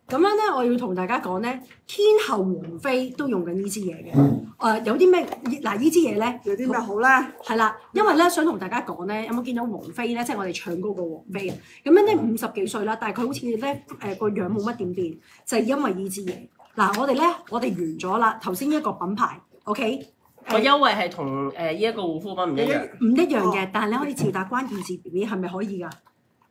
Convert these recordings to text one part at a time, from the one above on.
咁樣咧，我要同大家講咧，天后王菲都用緊呢支嘢嘅。有啲咩嗱？呢支嘢咧有啲咩好咧？係啦，因為咧想同大家講咧，有冇見到王菲咧？即係我哋唱歌個王菲啊。咁樣咧50幾歲啦，但係佢好似咧個樣冇乜點變，就係因為呢支嘢。嗱，我哋完咗啦。頭先一個品牌 ，OK。個優惠係同呢一個護膚品唔一樣。唔一樣嘅，但係你可以照打關鍵字 BB 係咪可以㗎？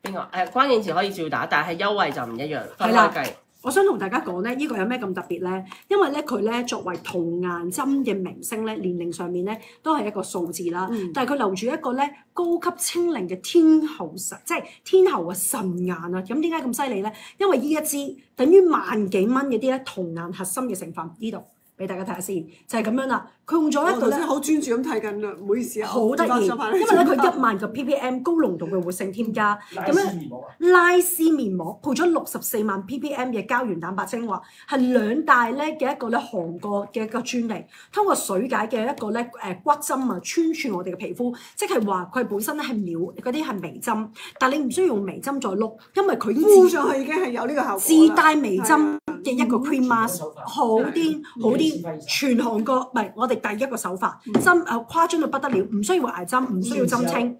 邊個？關鍵詞可以照打，但係優惠就唔一樣。係啦，我想同大家講咧，呢個有咩咁特別咧？因為咧佢咧作為童顏針嘅明星咧，年齡上面咧都係一個數字啦。但係佢留住一個咧高級清靈嘅天后神，即係天后嘅神顏啊！咁點解咁犀利咧？因為呢一支等於萬幾蚊嗰啲咧童顏核心嘅成分呢度。俾大家睇下先，就係咁樣啦。佢用咗一個咧，好專注咁睇緊啦，唔好意思啊。好得意，因為咧佢1萬個 ppm 高濃度嘅活性添加，咁樣拉絲面膜配咗64萬 ppm 嘅膠原蛋白精華，係兩大咧嘅一個咧韓國嘅一個專利，通過水解嘅一個咧骨針啊穿穿我哋嘅皮膚，即係話佢本身咧係嗰啲係微針，但你唔需要用微針再碌，因為佢敷上去已經係有呢個效果。自帶微針嘅一個 cream mask， 好癲好癲。全韓國唔係我哋第一個手法，誇張到不得了，唔需要捱針，唔需要針清，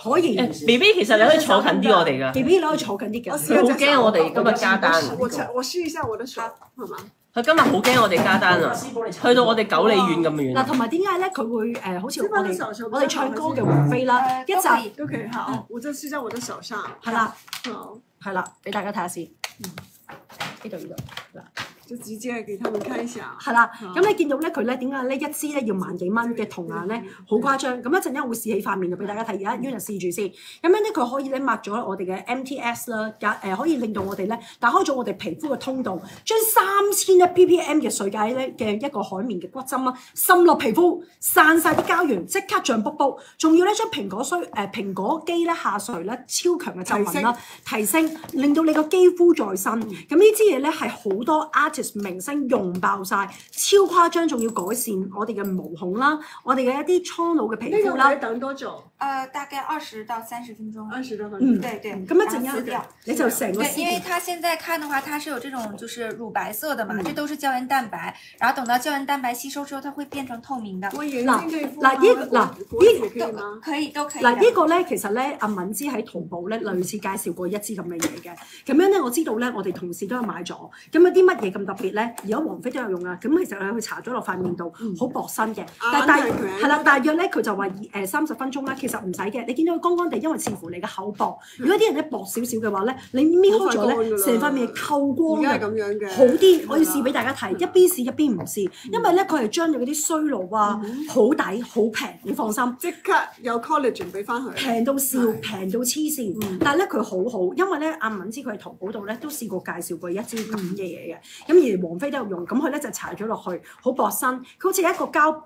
可以。BB 其實你可以坐近啲我哋㗎。BB 你可以坐近啲嘅。佢好驚我哋今日加單。我試一下我的手，係嘛？佢今日好驚我哋加單啊！去到我哋9里遠咁遠。嗱，同埋點解咧？佢會好似我哋唱歌嘅王菲啦，一集都可以好。我就試下我的手上。係啦，好，係啦，俾大家睇下先。呢度嗱。就直接給他們看一下。係啦，咁你見到咧佢咧點解咧一支咧要萬幾蚊嘅童顏咧，好誇張。咁一陣間我會試起塊面就俾大家睇，而家 Eunice 試住先。咁樣咧佢可以咧抹咗我哋嘅 MTS 啦，可以令到我哋咧打開咗我哋皮膚嘅通道，將3100 ppm 嘅水解咧嘅一個海綿嘅骨針啦滲落皮膚，散晒啲膠原，即刻脹卜卜。仲要咧將蘋果肌咧下垂咧超強嘅皺紋啦提升，令到你個肌膚再生。咁呢支嘢咧係好多明星用爆晒，超誇張，仲要改善我哋嘅毛孔啦，我哋嘅一啲蒼老嘅皮膚啦。等多久？大概20到30分鐘。20到30分鐘。對。咁一陣間你就成個。對，因為它現在看的話，它是有這種就是乳白色的嘛，這都是膠原蛋白，然後等到膠原蛋白吸收之後，它會變成透明的。我眼睛可以敷嗎？可以都可以。嗱呢個咧其實咧阿敏芝喺淘寶咧類似介紹過一支咁嘅嘢嘅，咁樣咧我知道咧我哋同事都有買咗，咁有啲乜嘢咁特別咧？而家王菲都有用啊，咁其實佢搽咗落塊面度，好薄身嘅，係啦，大約咧佢就話30分鐘啦，其實唔使嘅，你見到佢乾乾地，因為視乎你嘅口薄，如果啲人咧薄少少嘅話咧，你搣開咗咧，成塊面透光嘅，咁樣嘅，好啲，我要試俾大家睇，一邊試一邊唔試，因為咧佢係將咗嗰啲衰老啊，好抵好平，你放心，即刻有 collagen 俾翻佢，平到笑，平到黐線，但係咧佢好好，因為咧阿敏知佢喺淘寶度咧都試過介紹過一支咁嘅嘢嘅，咁而王菲都有用，咁佢咧就搽咗落去，好薄身，佢好似一個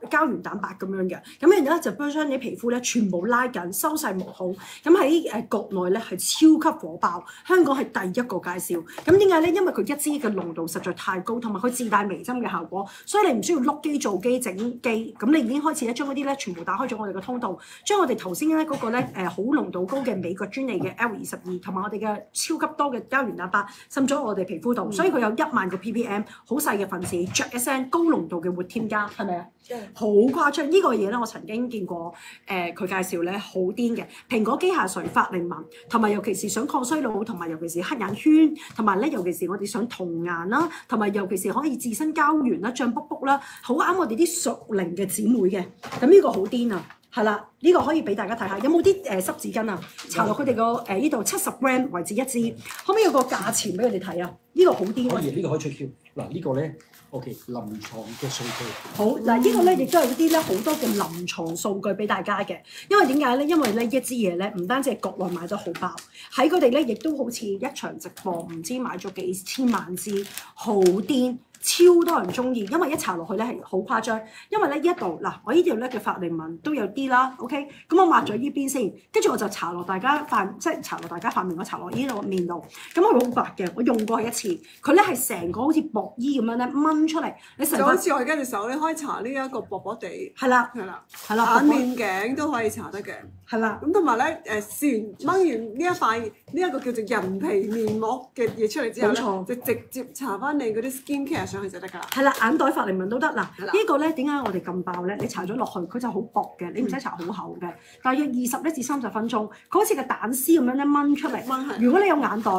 膠原蛋白咁樣嘅，咁然之後就將你皮膚咧全部拉緊，收細毛孔，咁喺國內咧係超級火爆，香港係第一個介紹，咁點解咧？因為佢一支嘅濃度實在太高，同埋佢自帶微針嘅效果，所以你唔需要碌機做機整機，咁你已經開始咧將嗰啲咧全部打開咗我哋嘅通道，將我哋頭先咧嗰個咧好濃度高嘅美國專利嘅 L22，同埋我哋嘅超級多嘅膠原蛋白滲咗我哋皮膚度，所以佢有1萬個 ppm， 好細嘅分子，着一聲高濃度嘅活添加，係咪啊？好誇張！呢個嘢咧，我曾經見過佢介紹咧，好癲嘅蘋果肌下垂法令紋，同埋尤其是想抗衰老，同埋尤其是黑眼圈，同埋咧尤其是我哋想童顏啦，同埋尤其是可以自身膠原啦、脹卜卜啦，好啱我哋啲熟齡嘅姊妹嘅。咁呢個好癲啊！係啦，呢個可以俾大家睇下，有冇啲濕紙巾啊？搽落佢哋個呢度70 gram 為止一支，可唔可以有個價錢俾佢哋睇啊？呢個好癲。可以，呢個可以出 Q。嗱呢個咧 ，OK，臨床嘅數據。好，嗱呢個咧亦都有啲咧好多嘅臨床數據俾大家嘅，因為點解咧？因為咧一支嘢咧，唔單止係國內買得好爆，喺佢哋咧亦都好似一場直播，唔知買咗幾千萬支，好癲。超多人中意，因為一搽落去咧係好誇張。因為咧呢一度嗱，我呢度咧嘅法令紋都有啲啦 ，OK。咁我抹咗呢邊先，跟住我就搽落大家塊，即係搽落大家塊面，我搽落呢度面度。咁佢好白嘅，我用過一次，佢咧係成個好似薄衣咁樣咧掹出嚟。你成個好似我而家隻手咧，可以搽呢一個薄薄地。係啦，眼面頸都可以搽得嘅。係啦。咁同埋咧試完掹完呢一塊呢一個叫做人皮面膜嘅嘢出嚟之後咧，冇錯就直接搽翻你嗰啲 skin care 上去就得㗎啦。係啦，眼袋、法令紋都得嗱。係啦呢個咧點解我哋咁爆咧？你搽咗落去，佢就好薄嘅，你唔使搽好厚嘅，大約21至30分鐘，佢好似個蛋絲咁樣咧掹出嚟。掹係如果你有眼袋、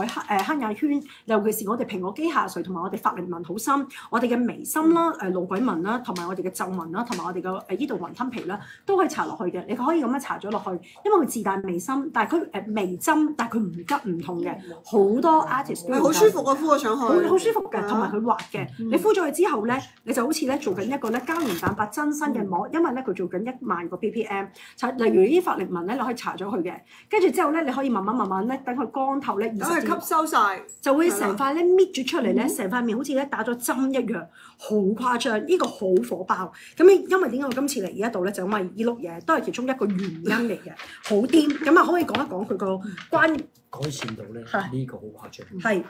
黑眼圈，尤其是我哋蘋果肌下垂同埋我哋法令紋好深，我哋嘅眉心啦、露鬼紋啦，同埋我哋嘅皺紋啦，同埋我哋嘅呢度雲吞皮啦，都可以搽落去嘅。你可以咁樣搽咗落去，因為佢自帶眉心，但係佢眉針，但係佢唔吉唔痛嘅。好多 artist 都係好舒服啊，敷咗上去。好舒服嘅，係啊同埋佢滑嘅。你敷咗佢之後咧，你就好似咧做緊一個咧膠原蛋白增生嘅膜，因為咧佢做緊10000個 ppm。例如呢啲法令紋咧，你可以搽咗佢嘅，跟住之後咧，你可以慢慢咧等佢乾透咧20等佢吸收晒，就會成塊咧搣咗出嚟咧，成塊面好似咧打咗針一樣，好誇張。呢個好火爆。咁因為點解我今次嚟呢一度咧，就因為呢碌嘢都係其中一個原因嚟嘅，好癲。咁啊，可唔可以講一講佢個關改善到咧係呢個好誇張。係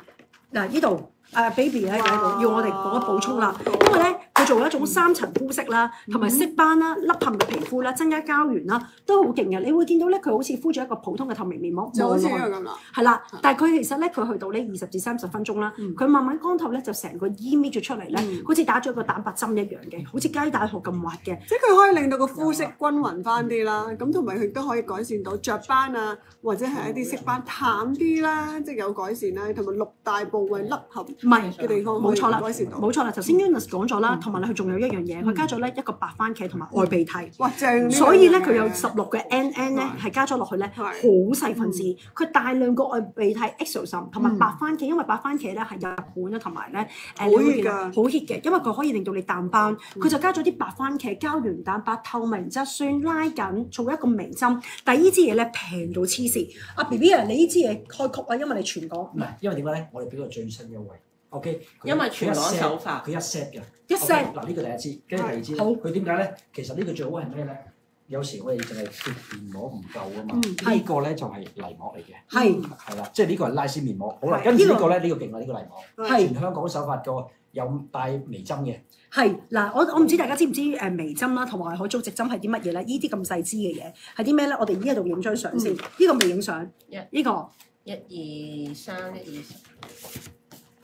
嗱呢度。baby 咧要我哋講一補充啦，因為咧佢做一種3層膚色啦，同埋色斑啦、凹陷嘅皮膚啦、增加膠原啦，都好勁嘅。你會見到咧，佢好似敷咗一個普通嘅透明面膜，就好似呢望落去個咁啦。係啦，但係佢其實咧，佢去到呢20至30分鐘啦，佢慢慢乾透咧，就成個衣搣咗出嚟咧，好似打咗個蛋白針一樣嘅，好似雞蛋殼咁滑嘅。即係佢可以令到個膚色均勻翻啲啦，咁同埋佢都可以改善到雀斑啊，或者係一啲色斑淡啲啦，即係有改善啦，同埋6大部位凹陷唔係嘅地方冇錯啦，改善到。冇錯啦。頭先 Eunice 講咗啦，同埋佢仲有一樣嘢，佢加咗咧一個白番茄同埋愛鼻涕。哇，正！所以咧，佢有16個 NN 咧，係加咗落去咧，係好細分子。佢大量個愛鼻涕 exosome 同埋白番茄，因為白番茄咧係日本啊，同埋咧好 hit 㗎好 hit 嘅，因為佢可以令到你淡斑。佢就加咗啲白番茄、膠原蛋白、透明質酸拉緊，做一個微針。但係呢支嘢咧平到黐線。阿 BB 啊，你呢支嘢開曲啊，因為你全港唔係，因為點解咧？我哋俾個最新優惠。OK，因為全港首發佢一 set 嘅。一 set 嗱呢個第一支，跟住第二支咧，好佢點解咧？其實呢個最好係咩咧？有時我哋淨係貼面膜唔夠啊嘛，係呢個咧就係泥膜嚟嘅。係係啦，即係呢個係拉絲面膜。好啦，係跟住呢個咧，呢個勁啦，呢個泥膜，係全香港首發個有帶微針嘅。係嗱，我唔知大家知唔知微針啦，同埋海藻直針係啲乜嘢咧？呢啲咁細支嘅嘢係啲咩咧？我哋呢度影張相先，呢個未影相，呢個。 1、2、3、1、2。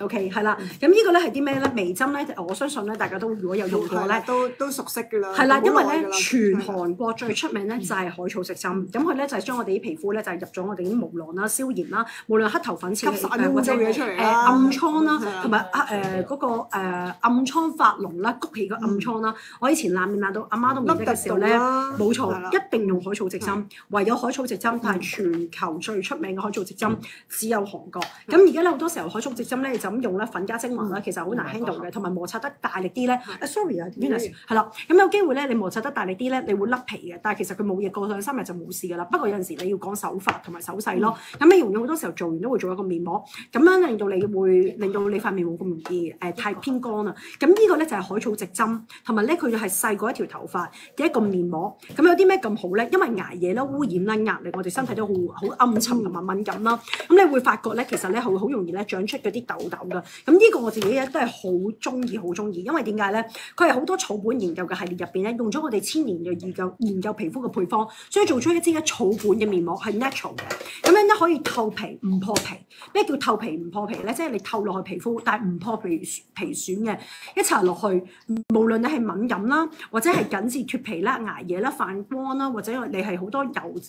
OK，係啦，咁呢個咧係啲咩咧？微針咧，我相信咧，大家都如果有用過咧，都熟悉㗎啦。係啦，因為咧好耐㗎啦全韓國最出名咧就係海草直針，咁佢咧就係將我哋啲皮膚咧就係入咗我哋啲毛囊啦、消炎啦，無論黑頭粉刺吸散啲或者污糟嘢出嚟啦暗瘡啦係啊，同埋嗰個暗瘡發膿啦、谷起個暗瘡啦，我以前爛面爛到阿媽都唔記得嘅時候咧，凹凸啦冇係啦錯，一定用海草直針，唯有海草直針，但係全球最出名嘅海草直針只有韓國。咁而家咧好多時候海草直針咧就咁用咧粉加精華啦，其實好難 handle 嘅，同埋摩擦得大力啲咧。sorry 啊 Eunice 係啦，咁有機會咧，你摩擦得大力啲咧，你會甩皮嘅。但係其實佢冇嘢，過2、3日就冇事㗎啦。不過有陣時你要講手法同埋手勢咯。咁美容院好多時候做完都會做一個面膜，咁樣令到你塊面冇咁容易太偏乾啊。咁呢個咧就係海草直針，同埋咧佢係細過一條頭髮嘅一個面膜。咁有啲咩咁好咧？因為捱夜啦、污染啦、壓力，我哋身體都好暗沉同埋敏感啦。咁你會發覺咧，其實咧好容易咧長出嗰啲痘痘㗎。咁呢個我自己咧都係好中意，因為點解咧？佢係好多草本研究嘅系列入邊咧，用咗我哋1000年嘅研究皮膚嘅配方，所以做出一支草本嘅面膜係 natural 嘅。咁樣咧可以透皮唔破皮。咩叫透皮唔破皮咧？即係你透落去皮膚，但係唔破皮損嘅，一搽落去，無論你係敏感啦，或者係緊緻脫皮啦、捱夜啦、泛光啦，或者你係好多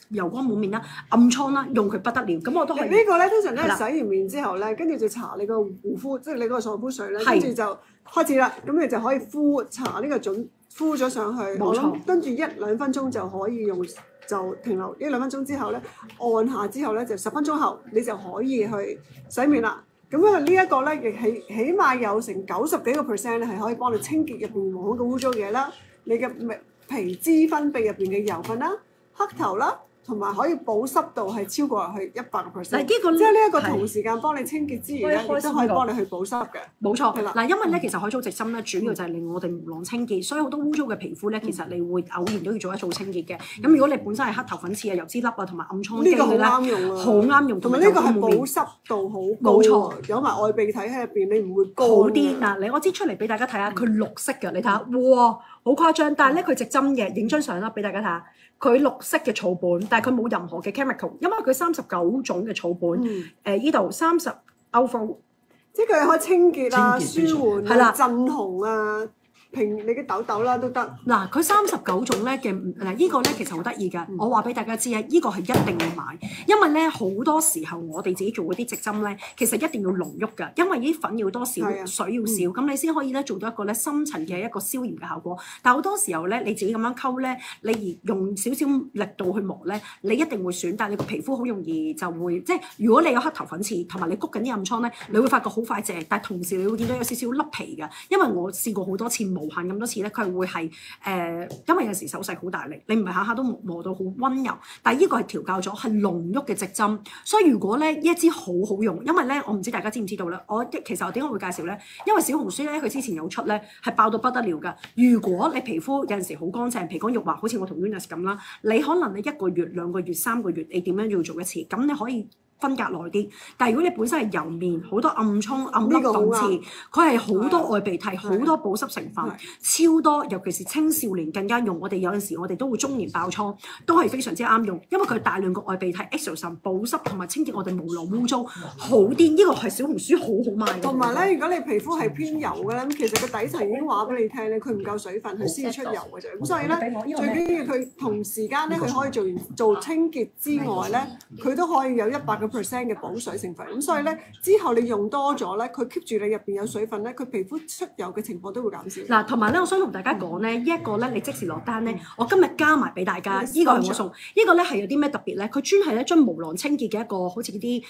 油光滿面啦、暗瘡啦，用佢不得了。咁我都係呢個咧，通常咧係啦洗完面之後咧，跟住就搽你個護膚，即係你嗰個爽膚水咧，係跟住就開始啦。咁你就可以搽呢個準敷咗上去，冇錯我諗跟住1、2分鐘就可以用，就停留1、2分鐘之後咧，按下之後咧就10分鐘後你就可以去洗面啦。咁因為呢一個咧，亦起碼有成90幾個% 咧，係可以幫你清潔入邊黃嘅污糟嘢啦，你嘅皮脂分泌入邊嘅油分啦、黑頭啦。同埋可以保濕度係超過去100%，嗱呢個即係呢一個同時間幫你清潔之餘咧，亦都可以幫你去保濕嘅。冇錯，係啦嗱，因為咧其實海藻直針咧，主要就係令我哋毛囊清潔，所以好多污糟嘅皮膚咧，其實你會偶然都要做一做清潔嘅。咁如果你本身係黑頭粉刺啊、油脂粒啊同埋暗瘡呢個好肌咧，啱用啊，好啱用，同埋呢個係保有面濕度好高冇錯啊，有埋愛鼻涕喺入邊，你唔會乾好啲。嗱，我支出嚟俾大家睇下，佢綠色嘅，你睇下，哇！好誇張。但係咧佢直針嘅，影張相啦俾大家睇下。佢綠色嘅草本，但係佢冇任何嘅 chemical，因為佢39種嘅草本。依度30 alpha， 即係佢可以清潔啊、舒清潔緩啊、鎮紅啊。平你嘅痘痘啦都得。嗱，佢39種咧嘅依個咧其實好得意㗎。我話俾大家知啊，依個係一定要買，因為咧好多時候我哋自己做嗰啲直針咧，其實一定要濃郁㗎，因為啲粉要多少，水要少，咁你先可以咧做到一個咧深層嘅一個消炎嘅效果。但係好多時候咧，你自己咁樣溝咧，你而用少少力度去磨咧，你一定會損，但係你個皮膚好容易就會即係如果你有黑頭粉刺同埋你谷緊啲暗瘡咧，你會發覺好快謝，但係同時你會見到有少少甩皮㗎，因為我試過好多次無限咁多次咧，佢係會係因為有時手勢好大力，你唔係下下都磨到好温柔，但係呢個係調教咗係濃郁嘅直針，所以如果咧呢一支好好用，因為咧我唔知大家知唔知道咧，其實我點解會介紹咧？因為小紅書咧佢之前有出咧係爆到不得了㗎。如果你皮膚有陣時好乾淨、皮乾肉滑，好似我同 Venus 咁啦，你可能你1個月、2個月、3個月，你點樣要做一次？咁你可以分隔耐啲，但係如果你本身係油面，好多暗瘡、暗粒粉刺，佢係好多外鼻涕、好多保濕成分，超多，尤其是青少年更加用。我哋有陣時我哋都會中年爆瘡，都係非常之啱用，因為佢大量個外鼻涕 exfoliate 保濕同埋清潔我哋毛囊污糟，好啲。呢個係小紅書好好賣嘅。同埋咧，如果你皮膚係偏油嘅咧，咁其實個底層已經話俾你聽咧，佢唔夠水分，佢先出油嘅啫。咁所以咧，最緊要佢同時間咧，佢可以做清潔之外咧，佢都可以有100% 嘅補水成分，咁所以咧之後你用多咗咧，佢 keep 住你入邊有水分咧，佢皮膚出油嘅情況都會減少。嗱，同埋咧，我想同大家講咧，一個咧你即時落單咧，我今日加埋俾大家，呢個係我送，呢個咧係有啲咩特別咧？佢專係咧將毛囊清潔嘅一個好似嗰啲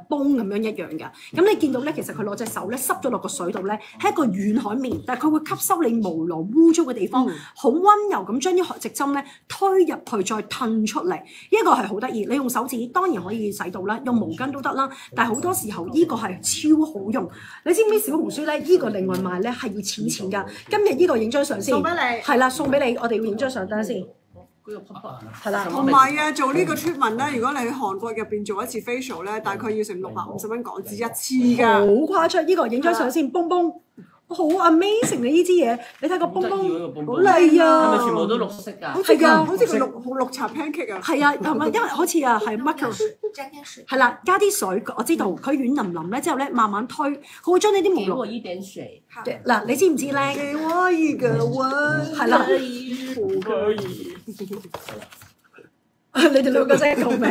泵咁樣一樣嘅。咁你見到咧，其實佢攞隻手咧濕咗落個水度咧，係一個軟海綿，但係佢會吸收你毛囊污糟嘅地方，好温柔咁將啲直針咧推入去再褪出嚟，呢個係好得意。你用手指當然可以洗到啦。用毛巾都得啦，但係好多時候呢個係超好用。你知唔知小紅書咧？呢個另外賣咧係要錢㗎。今日呢個影張相先，送俾你，係啦，送俾你。我哋要影張相單先。係啦，同埋啊，做呢個 treatment 咧，如果你喺韓國入邊做一次 facial 咧，大概要成650蚊港紙一次㗎。好誇張！呢個影張相先，蹦蹦。好 amazing 你呢支嘢，你睇個泵泵好靚啊！係咪全部都綠色㗎？係㗎，好似個綠茶 pancake 啊！係啊，同埋因為好似啊係 macaroni，係啦，加啲水，我知道佢軟腍腍咧，之後咧慢慢推，佢會將呢啲毛囊。一點水。嗱，你知唔知咧？給我一個吻。係啦。你哋兩個真係救命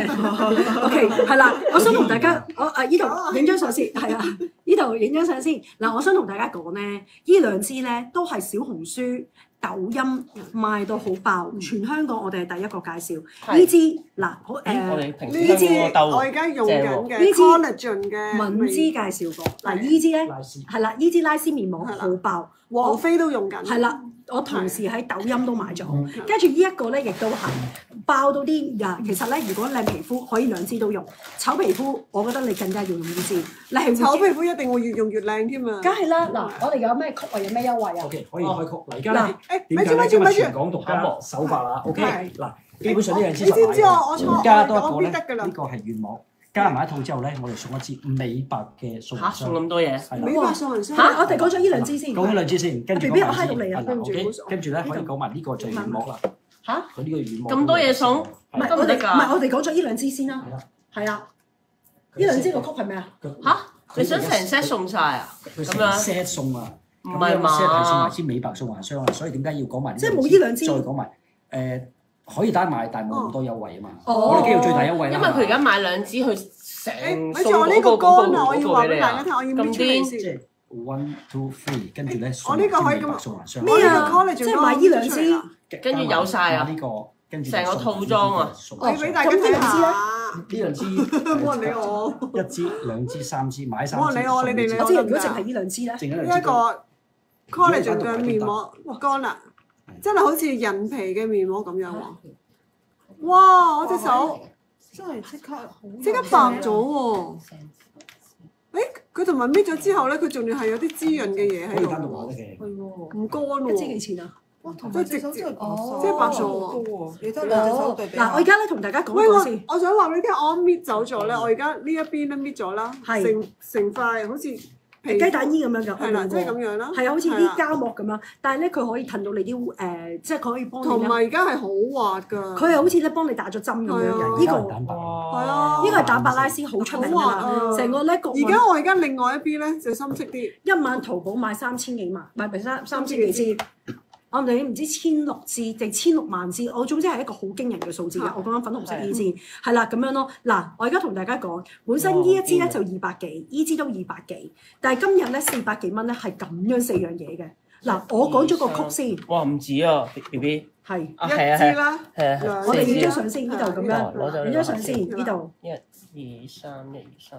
！OK， 係啦，我想同大家，依度影張相先，係啊，依度影張相先。嗱，我想同大家講咧，依兩支咧都係小紅書、抖音賣到好爆，全香港我哋係第一個介紹呢支。嗱，好呢支我而家用緊嘅 collagen 嘅敏芝介紹過。嗱，依支咧係啦，依支拉絲面膜好爆，王菲都用緊。係啦。我同時喺抖音都買咗，跟住呢一個咧亦都係爆到啲呀！其實咧，如果靚皮膚可以兩支都用，醜皮膚我覺得你更加要用呢支。你係醜皮膚一定會越用越靚添啊！梗係啦，嗱，我哋有咩曲啊？有咩優惠啊 ？OK， 可以開曲。嗱，而家咧點解咧？因為全港獨家手法啦。OK， 嗱，基本上呢兩支你知唔知我錯？加多一個咧，呢個係軟膜。加埋一套之後咧，我哋送一支美白嘅素顏霜。送咁多嘢？美白素顏霜。我哋講咗呢兩支先。講咗兩支先，跟住我嗨到你啊！跟住咧可以講埋呢個就軟膜啦。嚇？佢呢個軟膜。咁多嘢送？唔係我哋講咗呢兩支先啦。係啊。呢兩支個曲係咩啊？嚇？你想成 set 送晒啊？咁樣 set 送啊？唔係嘛？ set 係送埋支美白素顏霜啊，所以點解要講埋呢？即係冇呢兩支。再講埋可以單買，但係冇咁多優惠啊嘛。我哋機會最大優惠啦。因為佢而家買兩支去成送嗰個廣告，我要話俾大家聽，我要搣出嚟先。1 2 3，跟住咧我呢個可以咁素顏霜。咩啊？即係買呢兩支，跟住有晒啊！呢個跟住成個套裝啊！我俾大家睇下。呢兩支冇人理我。1支、2支、3支，買3支。冇人理我，你哋我知，如果淨係呢兩支咧，呢一個 collagen 嘅面膜乾啦，真係好似人皮嘅面膜咁樣喎。哇！我隻手真係即刻白咗喎。佢同埋搣咗之後咧，佢仲要係有啲滋潤嘅嘢喺度。唔乾喎。一支幾錢啊？即係直接，即係白咗喎。你睇兩隻手對比。嗱，我而家咧同大家講先。我想話俾你聽，我搣走咗咧，我而家呢一邊咧搣咗啦，成塊好似雞蛋衣咁樣㗎，係啦，即係咁樣啦。係啊，好似啲膠膜咁樣，但係咧佢可以褪到你啲即係佢可以幫你同埋咧。而家係好滑㗎。佢係好似咧幫你打咗針咁樣嘅，呢個蛋白。係啊，呢個係蛋白拉絲好出名㗎好滑啦，啊成個咧國而家我而家另外一邊咧就深色啲，一晚淘寶買3000幾萬，唔係三千幾支，我哋唔知1600支定16萬支，我總之係一個好驚人嘅數字嘅。我講緊粉紅色呢支，係啦咁樣咯。嗱，我而家同大家講，本身呢一支咧就200幾，呢支都200幾，但係今日咧400幾蚊咧係咁樣4樣嘢嘅。嗱，我講咗個曲先，哇唔止啊 B B，係啊一係啊係啊支啦，係啊係兩我哋影支啦張相先，呢度咁樣，攞咗影張相先，呢度。 1、2、3，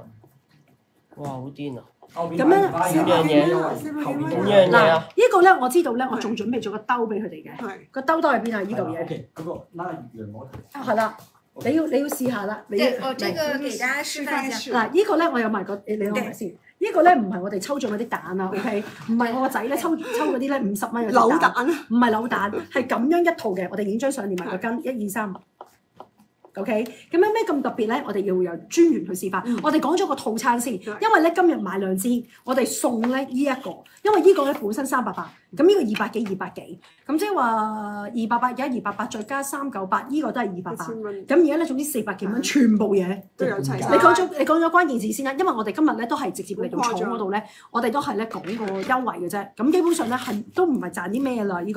哇好癲啊！咁樣邊樣嘢邊邊樣嘢嗱，啊？呢個咧我知道咧，我仲準備咗個兜俾佢哋嘅。係個兜喺邊啊？呢嚿嘢 OK，嗰個拉羊膜。係啦，你要試下啦。你对，我这个给大家示范一下。嗱，呢個咧我有埋個，你攞埋先。呢個咧唔係我哋抽中嗰啲蛋啊，OK？唔係我個仔咧抽嗰啲咧50蚊嗰啲扭蛋啊，唔係扭蛋，係咁樣一套嘅。我哋影張相連埋個巾，1、2、3。OK，咁樣咩咁特別咧？我哋要有專員去示範。我哋講咗個套餐先，因為咧今日買2支，我哋送咧呢一個，因為呢個咧本身380，咁呢個200幾，咁即係話280而家280再加398，呢個都係280。 1000蚊咁而家咧總之400幾蚊，全部嘢。都有齊晒。你講咗關鍵字先啦，因為我哋今日咧都係直接嚟到廠嗰度咧，我哋都係咧講個優惠嘅啫。咁基本上咧係都唔係賺啲咩啦，呢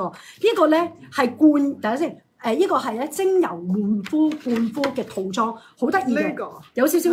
個咧係罐，等下先。呢個係咧精油換膚灌膚嘅套裝，好得意嘅，有少少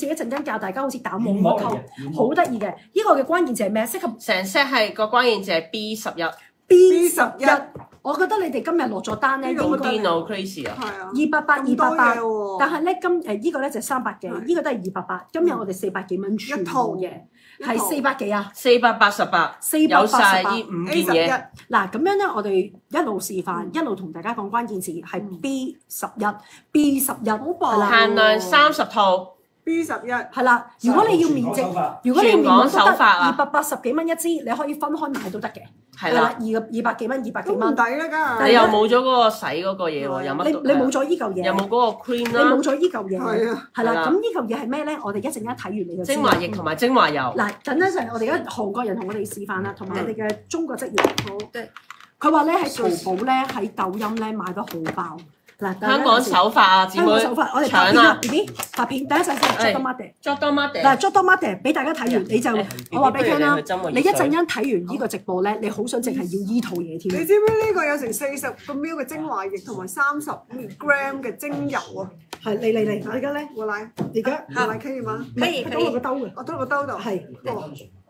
一陣間教大家好似打網咁溝，好得意嘅。呢個嘅關鍵字係咩？適合成 set 係個關鍵字係 B11， B11。我覺得你哋今日落咗單咧，好應該癲啊 crazy 啊！係啊， 280，但係咧呢個咧就300幾，呢個都係280。今日我哋400幾蚊全部嘢，係400幾啊488，有晒呢5件嘢。嗱咁樣咧，我哋一路示範，一路同大家講關鍵字係 B11，B11 好薄限量30套， B11係啦。如果你要面值，如果你要面全港值都得手法啊280幾蚊一支，你可以分開買都得嘅。係啦， 200幾蚊，200幾都唔蚊。抵啦，梗係。你又冇咗嗰個洗嗰個嘢喎，有乜都你冇咗依嚿嘢，有冇嗰個 cream 你啦冇？咗依嚿嘢，係啊係啦。係啦咁呢嚿嘢係咩咧？我哋一陣間睇完你就知啦精華液同埋精華油，嗱，等一陣，我哋而家韓國人同我哋示範啦，同埋我哋嘅中國職員。好，對，佢話咧喺淘寶咧喺抖音咧買得好爆。嗱，香港手法啊，姊妹香港手法，我哋拍片啦搶啦，B B 拍片，等一陣先 j o d o m a d e ，Jordan Mate，嗱 j o d o m a d e 俾大家睇完你就，我話俾你聽啦，不如你去斟個熱水你一陣間睇完呢個直播咧，你好想淨係要依套嘢你添。知唔知呢個有成40個 ml 嘅精華液同埋30 gram 嘅精油啊？係嚟，我而家咧，我來，而家我來可以嗎？可以倒落個兜嘅，我倒個兜度。係。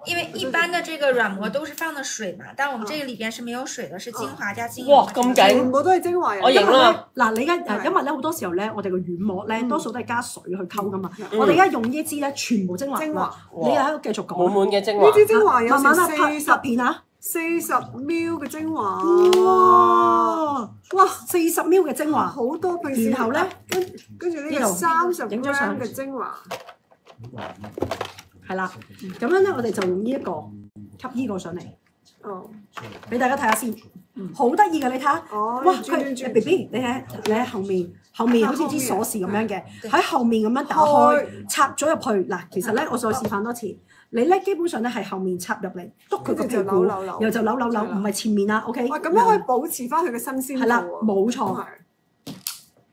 因为一般的这个软膜都是放的水嘛，但我们这个里边是没有水的，是精华加精油。哇咁全勁！部都係精華油。我認啦嗱，你而家因為咧好多時候咧，我哋個軟膜咧多數都係加水去溝噶嘛。我哋而家用呢一支咧，全部精華。精華你又喺度繼續講。滿滿嘅精華呢，支精華有成慢慢啦，拍40片啊！ ml 嘅精華。哇！40 ml 嘅精華，好多平時。然後咧，跟住呢個呢度30影咗相 gram 嘅精華。係啦。咁樣咧，我哋就用呢一個吸呢個上嚟，哦。俾大家睇下先。好得意嘅，你睇下。哦。哇！轉佢 B B，你喺後面好似支鎖匙咁樣嘅，喺後面咁樣打開，插咗入去。嗱，其實咧，我再示範多次。你咧基本上咧係後面插入嚟，篤佢個屁股，然後就扭，唔係前面啦。OK。哇！咁樣可以保持翻佢嘅新鮮度係啦，喎。冇錯。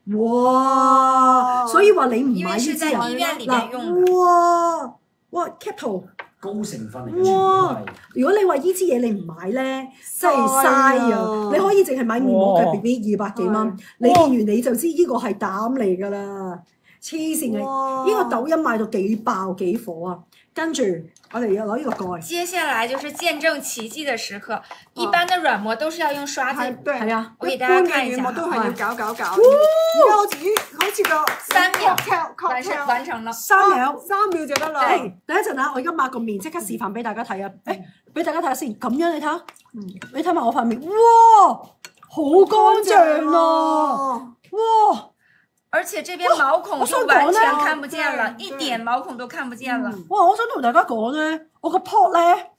係哇！所以話你唔買呢支啊？因為是在醫院裡面用嗱，哇 cap 圖，高成分嚟嘅，哇！如果你話呢支嘢你唔買咧，真係嘥啊！你可以淨係買面膜嘅 B B 200幾蚊，你見完你就知呢個係膽嚟㗎啦，黐線嘅！哇呢個抖音賣到幾爆幾火啊！跟住我哋要攞呢個蓋，接下來就是見證奇蹟的時刻。一般的軟膜都是要用刷子，係啊，我給一般大家看一下嘅軟膜都係要哈，搞。而家好似個3秒 cocktail 完成了。 3秒。 3秒就得啦。誒，等一陣啊！我而家抹個面，即刻示範俾大家睇啊！誒，俾大家睇下先，咁樣你睇下，你睇埋我塊面，哇，好乾淨啊！哇！而且這邊毛孔就完全看不見了，一點毛孔都看不見了。哇！我想同大家講咧，我個 pot 咧，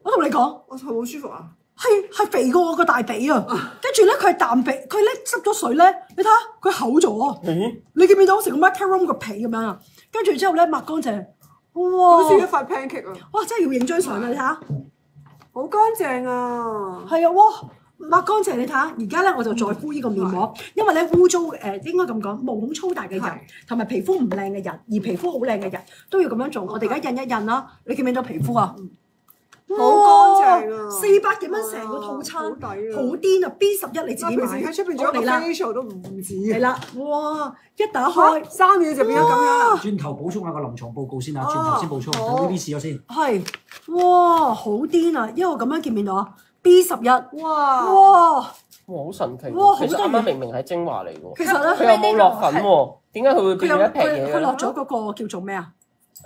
我同你講，我好舒服啊！係肥過我個大髀啊！跟住咧，佢係淡髀，佢咧濕咗水咧，你睇下佢厚咗啊！你見唔見到成個 macaron 個皮咁樣啊？跟住之後咧抹乾淨，好似一哇塊 pancake 啊，哇！真係要影張相啊！你睇下，好乾淨啊！係啊，哇！抹乾淨，你睇下，而家咧我就再敷呢個面膜，因為咧污糟應該咁講，毛孔粗大嘅人同埋皮膚唔靚嘅人，而皮膚好靚嘅人都要咁樣做。我哋而家印一印啦，你見唔見到皮膚啊？好乾淨啊！400幾蚊成個套餐，好抵啊好癲啊！B11你自己買，平時喺出邊做一個嚟啦， facial 都唔止係啦，哇！一打開開3秒就變咗咁樣啦。轉頭補充下個臨床報告先啊，轉頭先補充，好等 B B 試咗先。係，哇！好癲啊！因為我咁樣見唔見到啊？B11，哇！哇！哇，好神奇哇喎！其實好得意啱啱明明係精華嚟喎，其實咧佢又冇落粉喎，點解佢會佢有變咗一撇嘢佢落嘅？咗嗰個叫做咩啊？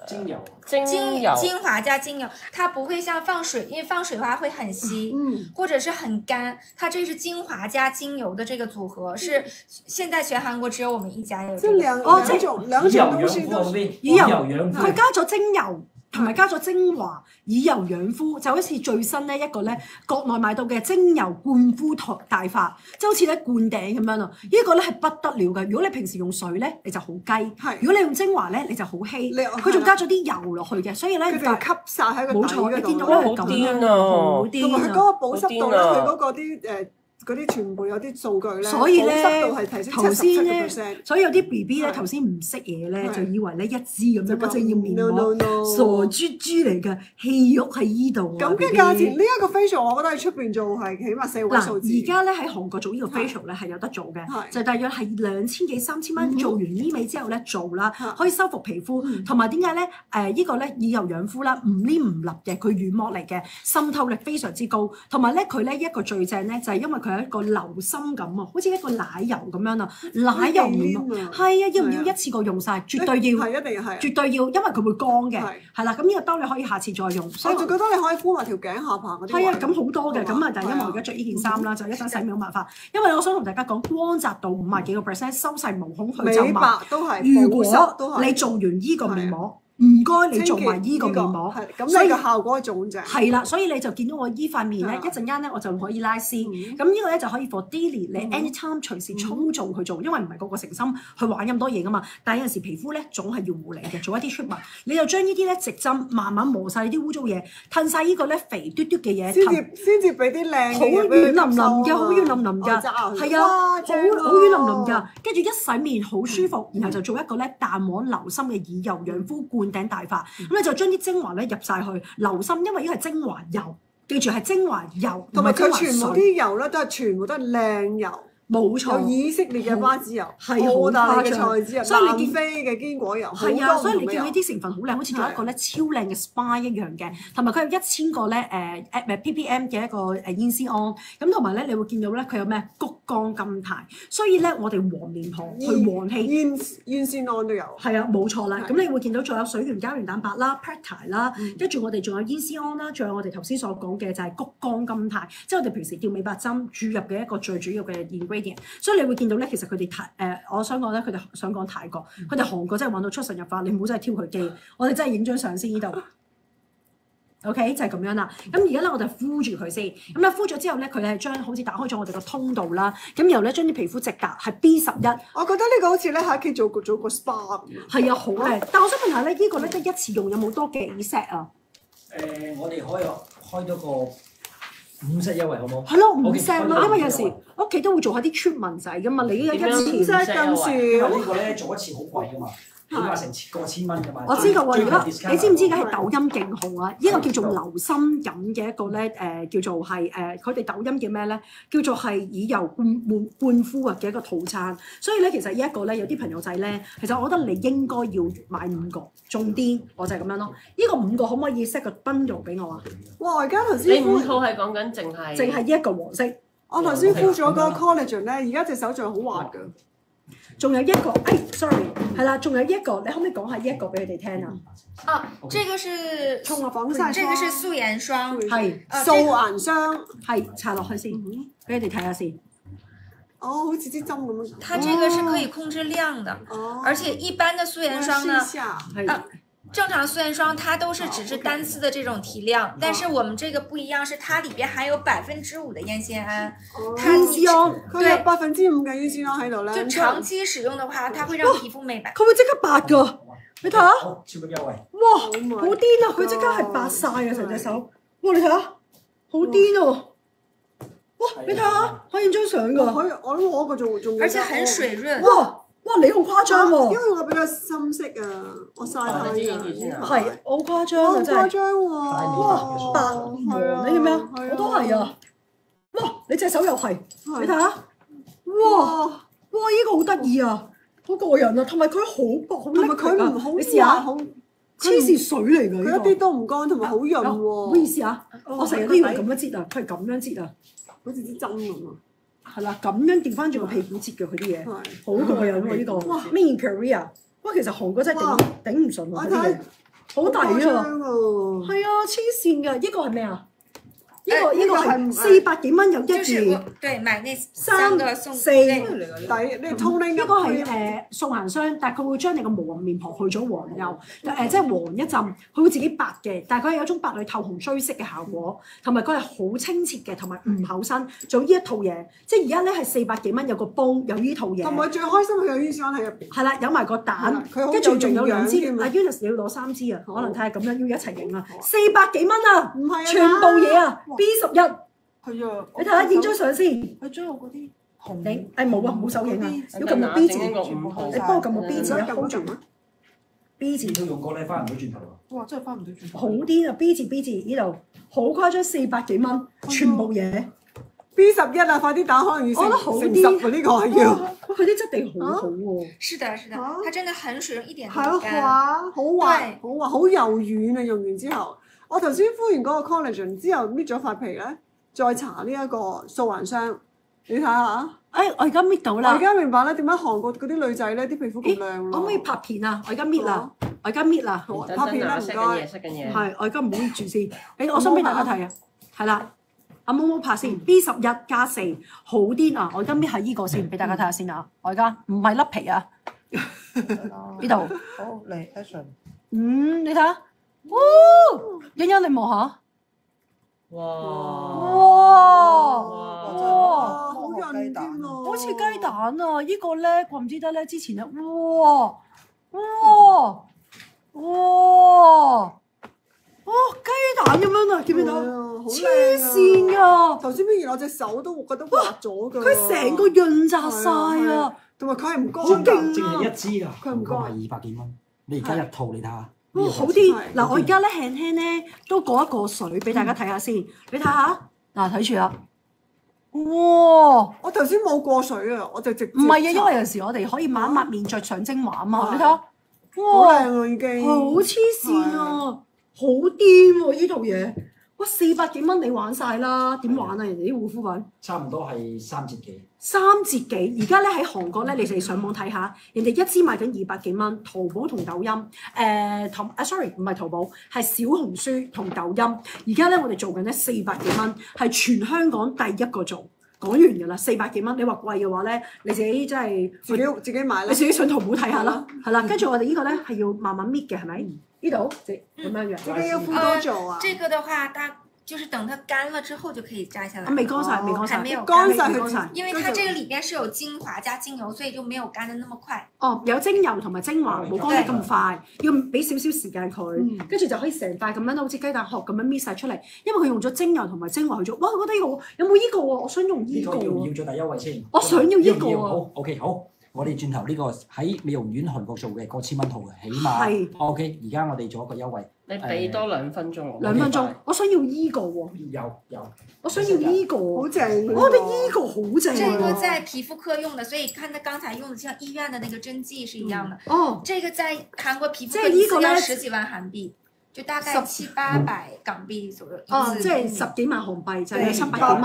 精油。精油精華加精油，它不會像放水，因為放水的話會很稀，或者是很乾。它這是精華加精油的這個組合，是現在全韓國只有我們一家有即係這個。兩種東西都以油養膚佢加咗精油。同埋加咗精華以油養膚，就好似最新咧一個咧國內買到嘅精油灌膚大法，即係好似咧灌頂咁樣啊！呢個咧係不得了嘅。如果你平時用水咧，你就好雞；如果你用精華咧，你就好稀。佢仲加咗啲油落去嘅，所以咧佢哋吸晒喺個底冇錯，你見到嗰咧度。係咁樣，好同埋癲啊！佢嗰個保濕度咧，好癲啊佢嗰個啲嗰啲全部有啲數據咧，所以咧保濕度係提升頭先咧77%。所以有啲 B B 咧頭先唔識嘢咧，就以為咧一支咁樣，嗰隻要面 No, 膜 no, no 傻豬豬嚟㗎，氣肉喺依度啊！咁嘅 BB 價錢，呢一個 facial 我覺得喺出邊做係起碼4位數字。嗱，而家咧喺韓國做呢個 facial 咧係有得做嘅，就大約係2000幾3000蚊，做完醫美之後咧做啦，可以修復皮膚，同埋點解咧？呢個咧以油養膚啦，唔黏唔立嘅，佢軟膜嚟嘅，滲透力非常之高，同埋咧佢咧一個最正咧就係因為佢係一個流心感啊，好似一個奶油咁樣啊，奶油面膜係啊，要唔要一次過用晒？絕對要，係一定係。絕對要，因為佢會乾嘅，係啦，咁呢個兜你可以下次再用。所以我就覺得你可以敷埋條頸下巴嗰啲。係啊，咁好多嘅，咁啊，但係因為我而家着呢件衫啦，就一陣洗面好麻煩。因為我想同大家講，光澤度50幾個%，收細毛孔去皺美白紋。都係，如果都係你做完依個面膜，唔該你做埋依個面膜，咁所以你個效果仲正。係啦，所以你就見到我依塊面咧，一陣間咧我就可以拉絲。咁呢個咧就可以 for daily，你 anytime 隨時操縱去做，因為唔係個個誠心去玩咁多嘢噶嘛。但係有陣時皮膚咧總係要護理嘅，做一啲 treatment，你就將呢啲咧直針慢慢磨晒啲污糟嘢，褪晒呢個咧肥嘟嘟嘅嘢，先至俾啲靚好軟淋淋嘅，好軟淋淋㗎，係啊，好軟淋淋㗎。跟住一洗面好舒服，然後就做一個咧淡黃流心嘅以油養膚灌頂大法。咁你就將啲精華咧入晒去流心，因為呢個係精華油，記住係精華油，同埋佢全部水啲油咧都係全部都係靚油。冇錯，有以色列嘅花籽油，係澳大利嘅好誇張菜籽油，所以你見南非嘅堅果油，係啊，所以你見到到呢啲成分好靚，好似做一個咧超靚嘅 SPA 一樣嘅，同埋佢有1000個咧ppm 嘅一個煙酰胺，咁同埋咧你會見到咧佢有咩谷胱甘肽，所以咧我哋黃面婆去黃氣。煙酰胺都有。係啊，冇錯啦。咁你會見到仲有水原膠原蛋白啦、peptide 啦，跟住我哋仲有煙酰胺啦，仲有我哋頭先所講嘅就係谷胱甘肽，即係我哋平時吊美白針注入嘅一個最主要嘅 ingredient。所以你會見到咧，其實佢哋我想講咧，佢哋想講泰國，佢哋韓國真係玩到出神入化，你唔好真係挑佢機，我哋真係影張相先呢度。OK 就係咁樣啦。咁而家咧我就敷住佢先，咁咧敷咗之後咧，佢係將好似打開咗我哋個通道啦，咁然後咧將啲皮膚直達係 B11。我覺得呢個好似咧喺屋企做個 SPA 咁。係啊，好靚。但我想問下咧，呢個咧得一次用有冇多幾 set 啊？我哋可以開多個5 set 優惠好冇？係咯，5 set 可以咯，因為有時屋企都會做下啲 treatment 仔噶嘛，你呢個點樣一次5 set 咁少因為呢個咧做一次好貴噶嘛，起碼成過千蚊噶嘛。我知道喎，而家你知唔知而家係係抖音勁紅啊？呢個叫做流心飲嘅一個咧叫做係佢哋抖音叫咩咧？叫做係以油灌膚啊嘅一個套餐。所以咧，其實呢一個咧有啲朋友仔咧，其實我覺得你應該要買5個，重啲我就係咁樣咯。呢個5個可唔可以 set 個 bundle 俾我啊？哇！我而家頭你先敷5套係講緊淨係淨係呢一個黃色，我頭先敷咗嗰個 collagen 咧，而家隻手仲係好滑㗎。仲有一個，sorry， 係啦，仲有一個，你可唔可以講下呢一個俾佢哋聽啊？啊，這個是沖下防曬霜，這個是素顏霜，係素顏霜。係搽落去先，俾你哋睇下先。哦，好似支針咁樣。它這個是可以控制量的，哦。而且一般的素顏霜呢，係正常素顏霜它都是只是單次的這種提亮，但是我們這個不一樣，是它裡邊含有5%的煙酰胺，它煙酰胺佢有5%嘅煙酰胺喺度咧。就長期使用的話，它會讓皮膚美白。佢會即刻白㗎。你睇下，好超級優惠。哇， Oh my 好癲啊！佢即刻係白晒啊，成隻手。哇，你睇下，好癲喎！哇，你睇下，可以影張相㗎。可以，我諗我個仲而且很水潤。哇！哇！你好誇張喎，因為我比較深色啊，我曬太陽。係好誇張啊，真係。好誇張喎！哇！白黃，你見咩啊？我都係啊！哇！你隻手又係，你睇下。哇！哇！依個好得意啊，好過癮啊，同埋佢好薄，好同埋佢唔好你試下，好黐線水嚟㗎，佢一啲都唔乾，同埋好潤喎。唔好意思啊，我成日都以為咁樣擠啊，佢係咁樣擠啊，好似支針咁啊！係啦，咁樣調翻轉個屁股擠嘅佢啲嘢，係好過癮喎呢個。哇！Made in Korea，哇，其實韓國真係頂唔順喎嗰啲嘢，好抵啊！係啊，黐線㗎，呢個係咩啊？呢個係400幾蚊有一就是件。我對買那3個送4對抵你通拎呢個係素顏霜，但係佢會將你個無黃面婆去咗黃油，即係黃一陣，佢會自己白嘅，但係佢係有一種白裏透紅追色嘅效果，同埋佢係好清澈嘅，同埋唔厚身，做呢一套嘢，即係而家咧係400幾蚊有個煲，有呢套嘢，同埋最開心佢有煙霜喺入邊。係啦，有埋個蛋，佢好跟住仲有兩支，有營養添啊阿 Eunice 你要攞3支啊，可能睇下咁樣要一齊影啊，400幾蚊啊，唔係啊，全部嘢啊 B11，係啊，你睇下影張相先，佢將我嗰啲紅影，冇啊冇手影啊，要撳個 B 字，你幫我撳個 B 字啊，hold 住啊 B 字。都用過咧，翻唔到轉頭啊！哇！真係翻唔到轉頭。好癲啊！B 字呢度好誇張，400幾蚊，全部嘢。 B11啊，快啲打，可能要我覺得好成啲10啊！呢個係要。哇佢啲質地好好喎。是的，是的，它真的很水潤，一點都係啊，不乾。滑，好滑，對好滑，好柔軟啊！用完之後，我頭先敷完嗰個 collagen 之後，搣咗塊皮咧，再搽呢一個素顏霜，你睇下。我而家搣到啦。我而家明白咧，點解韓國嗰啲女仔咧啲皮膚咁靚咯。可唔可以拍片啊？我而家搣啦，我而家搣啦。好啊等拍片啦，唔該。塞緊嘢。係，我而家唔好搣住先。我想俾大家睇啊。係啦，阿毛毛拍先，B11+4，好癲啊！我而家搣係依個先，俾大家睇下先啊。我而家唔係甩皮啊。呢度。好嚟 action。你睇下。哇！欣欣你望下。哇！哇，好潤添喎。好似雞蛋啊！依個咧，怪唔知得咧，之前咧，哇！雞蛋咁樣啊，見唔見到？好黐靚線啊！頭先搣完我隻手都覺得滑咗㗎。佢成個潤澤晒啊！同埋佢係唔乾好勁㗎。淨係一支啊，佢唔乾係200幾蚊。你而家一套，你睇下。哇，好啲！係嗱，我而家咧輕咧都過一過水俾大家睇下先，你睇下，嗱睇住啦，哇！我頭先冇過水啊，我就直接。唔係啊，因為有時我哋可以抹一抹面着上精華啊嘛，係你睇下，好哇！靚啊已經。好黐線啊！好癲喎呢套嘢，哇400幾蚊你玩晒啦，點玩啊？人哋啲護膚品差唔多係3折幾。 3折幾，而家咧喺韓國咧，你哋上網睇下，人哋一支賣緊200幾蚊，淘寶同抖音，sorry 唔係淘寶，係小紅書同抖音。而家咧我哋做緊咧400幾蚊，係全香港第一個做。講完㗎啦，400幾蚊，你話貴嘅話咧，你自己真係自己買啦。你自己上淘寶睇下啦，係啦。跟住我哋呢個咧係要慢慢搣嘅，係咪？呢度咁樣樣。自己要敷多做啊。這個的話，它就是等它乾了之後就可以摘下來。未乾晒，未乾晒，還沒有乾晒佢未乾晒。因為它這個裡邊是有精華加精油，所以就沒有乾得那麼快。哦，有精油同埋精華，冇乾得咁快，要俾少少時間佢，跟住就可以成塊咁樣好似雞蛋殼咁樣搣晒出嚟。因為佢用咗精油同埋精華去做，哇！我覺得呢個有冇呢個喎？我想用呢個呢個要唔要喎。最大優惠先？我想要呢個啊好 OK 好。我哋轉頭呢個喺美容院韓國做嘅過千蚊套嘅，起碼係 OK。而家我哋做一個優惠，你俾多2分鐘我。 2分鐘，我想要呢個喎，有，我想要呢個好喎，正喎。我覺得呢個好正這個啊！在皮膚科用的，所以看它剛才用的像醫院的那個針劑是一樣的。哦，這個在韓國皮膚科這個呢一次要10幾萬韓幣，就大概700-800港幣左右。哦，即係10幾萬韓幣就係700幾800蚊。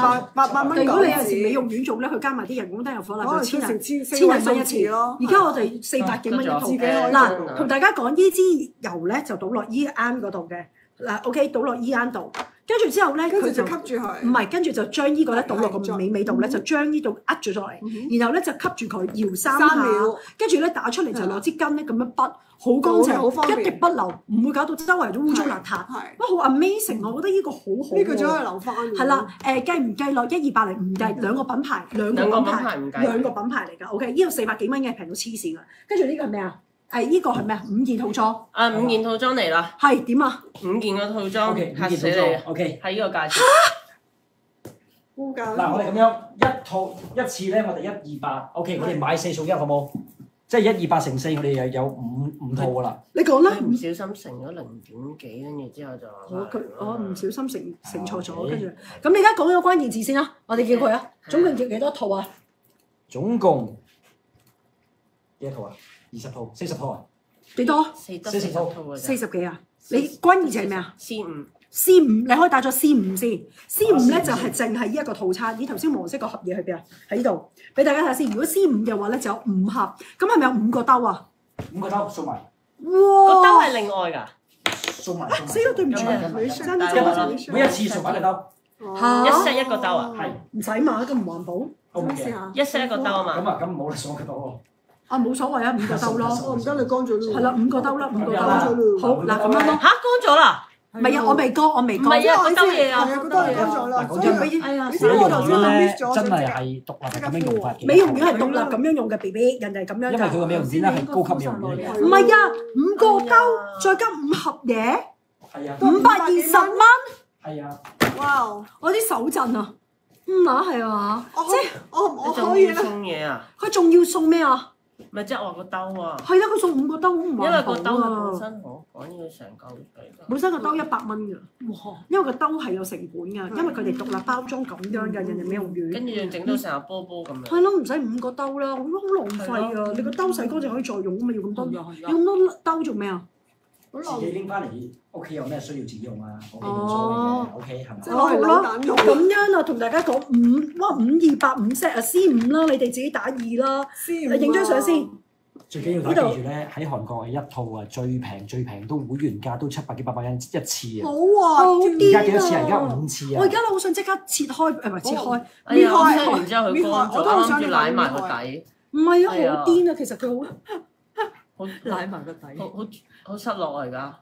蚊。如果你有時美容院做咧，佢加埋啲人工燈油火蠟就千零千千零蚊一次咯。而家我哋400幾蚊一套。自己嗱，同大家講呢支油咧就倒落依啱嗰度嘅，嗱 OK 倒落依啱度，跟住之後咧跟住就佢就吸住佢。唔係，跟住就將呢個咧倒落個尾度咧，就將呢度扼咗咗嚟，然後咧就吸住佢搖3 3下秒，跟住咧打出嚟就攞支巾咧咁樣筆，好乾淨，好方便一滴不漏，唔會搞到周圍都污糟邋遢。係哇，好 amazing！我覺得呢個好好呢個仲可以喎。留翻。係啦，計唔計落1、200零唔計，兩個品牌，兩個品牌唔計兩個品牌嚟㗎。OK，呢度400幾蚊嘅平到黐線㗎。跟住呢個係咩啊？呢個係咩啊？5件套裝啊，5件套裝嚟啦，係點啊？ 5件個套裝 OK，嚇死你五件套裝啊！ OK。係呢個價錢。估價嗱，我哋咁樣一套一次咧，我哋128 OK，我哋買4送1好冇？即係128乘4，我哋又有五套噶啦。你講啦。唔小心乘咗0點幾，跟住之後就我唔小心乘錯咗，跟住咁你而家講咗關鍵字先啦，我哋叫佢啊，總共叫幾多套啊？總共幾多套啊？20套、40套啊？幾多40套套嘅？40幾啊？你關鍵字係咩啊？C5。C5，你可以打咗 C5先。C5咧就係淨係呢一個套餐。咦，頭先黃色個盒嘢去邊啊？喺呢度，俾大家睇下先。如果 C5嘅話咧，就有5盒，咁係咪有5個兜啊？5個兜送埋。個哇！兜係另外㗎。送埋。死啦，對唔住，每一次送埋個兜。一 set 一個兜啊？係。唔使買，咁唔環保。試下。一 set 一個兜啊嘛。咁冇啦，送個兜喎。啊，冇所謂啊，5個兜咯。我唔得，你乾咗咯。係啦，5個兜啦，5個兜啦。好，嗱咁樣咯。嚇，乾咗啦！唔係啊，我未乾，唔係啊，個兜嘢啊，個兜嘢乾咗啦。講真，哎呀，所以我頭先就 miss 咗。真係係獨立咁樣用法嘅。美容院係獨立咁樣用嘅 BB，人哋係咁樣㗎。因為佢個美容院咧係高級美容院嚟嘅。唔係啊，5個兜再加5盒嘢係啊。 520蚊。係啊。哇！我啲手震啊，係啊，即係我仲要可以啦。送嘢啊？佢仲要送咩啊？咪即係我個兜啊！係啊，佢送5個兜，好唔因為個兜係本環保啊！身我講要成嚿水㗎。本身個兜100蚊㗎，哇！因為個兜係有成本㗎，因為佢哋獨立包裝咁樣㗎，人哋美容院。跟住仲整到成個波波咁樣。係咯，唔使5個兜啦，好浪費啊！你個兜洗乾淨可以再用啊嘛，要咁多，要咁多兜做咩啊？自己拎翻嚟屋企有咩需要自己用啊？我冇所謂嘅，OK 係咪？即係攞嚟扭蛋用。咁樣啊，同大家講528 5set 啊 C5啦，你哋自己打2啦，影張相先。最緊要大家記住咧，喺韓國係一套啊，最平都會員價都700幾800蚊一次啊！好啊，而家幾多次啊？而家5次啊！我而家好想即刻切開，唔係切開，哎呀，搣開。然之後佢乾咗，啱啱要舐埋個底，唔係啊，好癲啊！其實佢好舐埋個底，好失落啊！而家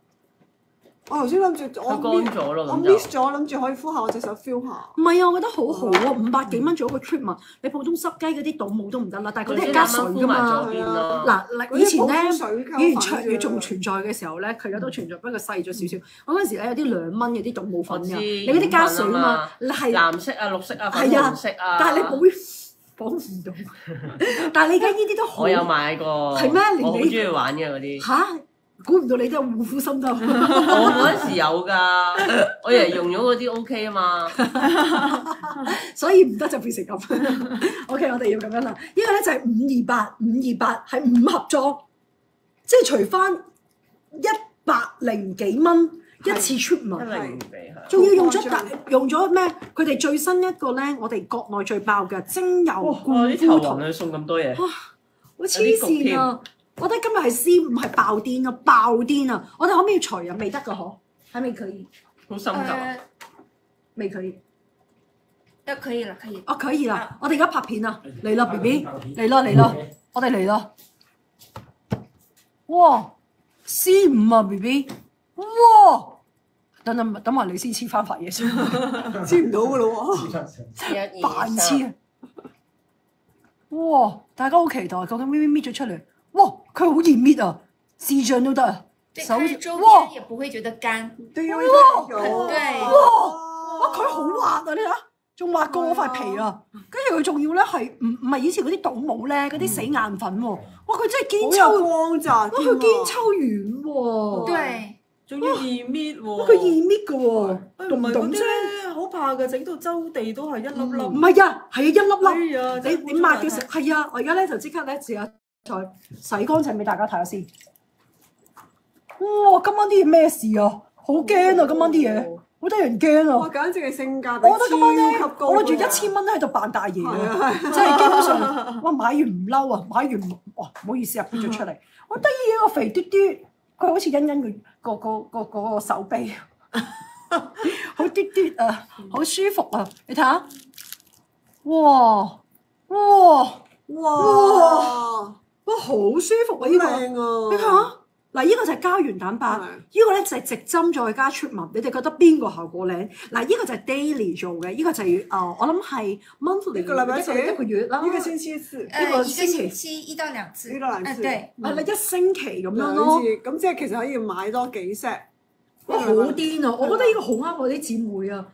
我頭先諗住我佢乾咗咯，我咁 miss 就咗，諗住可以敷下我隻手 feel 下。唔係啊，我覺得好好啊，500幾蚊做一個 treatment，你普通濕雞嗰啲倒冇都唔得啦，但係嗰啲係加水㗎嘛。嗱，以前咧，卓越仲存在嘅時候咧，佢而家都存在，不過細咗少少。我嗰陣時咧有啲2蚊嘅啲倒冇粉㗎，你嗰啲加水啊嘛，係藍色啊、綠色啊、粉紅色啊，但係你補唔到。但係你而家呢啲都好。我有買過，係咩？我好中意玩嘅嗰啲。嚇！估唔到你都有護膚心得。我嗰陣時有㗎，我以為用咗嗰啲 OK 啊嘛。所以唔得就變成咁。OK， 我哋要咁樣啦。呢個咧就係528係5盒裝，即係除翻100幾蚊一次treatment，仲要用咗咩？佢哋最新一個咧，我哋國內最爆嘅精油灌啲頭暈去送咁多嘢，好黐線啊！我覺得今日係 C5係爆癲啊！爆癲啊！我哋可唔可以除啊？未得㗎嗬，還未可以，好心急。未可以。可以了，可以。哦，可以啦！我哋而家拍片啦，嚟啦 B B，嚟啦，我哋嚟啦！哇，C5啊 B B，哇！等埋你先黐翻塊嘢先，黐唔到㗎咯喎，白痴啊！哇！大家好期待，究竟搣咗出嚟？哇！佢好易搣啊，視像都得啊！對，但是周哇邊也不會覺得乾。對，因為對。哇！佢好滑啊！你睇下，仲滑過我塊皮啊！跟住佢仲要咧係唔係以前嗰啲倒模咧嗰啲死硬粉喎？哇！佢真係堅抽光澤，哇！佢堅抽軟喎。對。仲要易搣喎。佢易搣嘅喎，唔係嗰啲咧，好怕嘅，整到周地都係一粒粒。唔係啊，係啊，一粒粒。啊，你抹嘅時候係啊，我而家咧就即刻咧試下再洗乾淨俾大家睇下先。哇！今晚啲嘢咩事啊？好驚啊！今晚啲嘢好得人驚哇！啊！簡直係性價比我覺得今晚咧，超級高。我攞住1000蚊喺度扮大爺啊！真係基本上，哇！買完唔嬲啊，買完哇唔好意思啊，跌咗出嚟。我得意個肥嘟嘟，佢好似欣欣佢個手臂，好嘟嘟啊，好舒服啊！你睇下，哇！哇！哇，好舒服啊！呢個靚啊！你睇下，嗱，呢個就係膠原蛋白，係呢個咧就係直針再加 treatment。你哋覺得邊個效果靚？嗱，呢個就係 daily 做嘅，呢個就係我諗係 monthly 一個禮拜一次一個月啦，一個星期一次，一個一個星期星期1到2次，一到兩次對，係啦，一星期咁樣兩咯次，。咁即係其實可以買多幾 set。哇，好癲啊！我覺得呢個好啱我啲姊妹啊，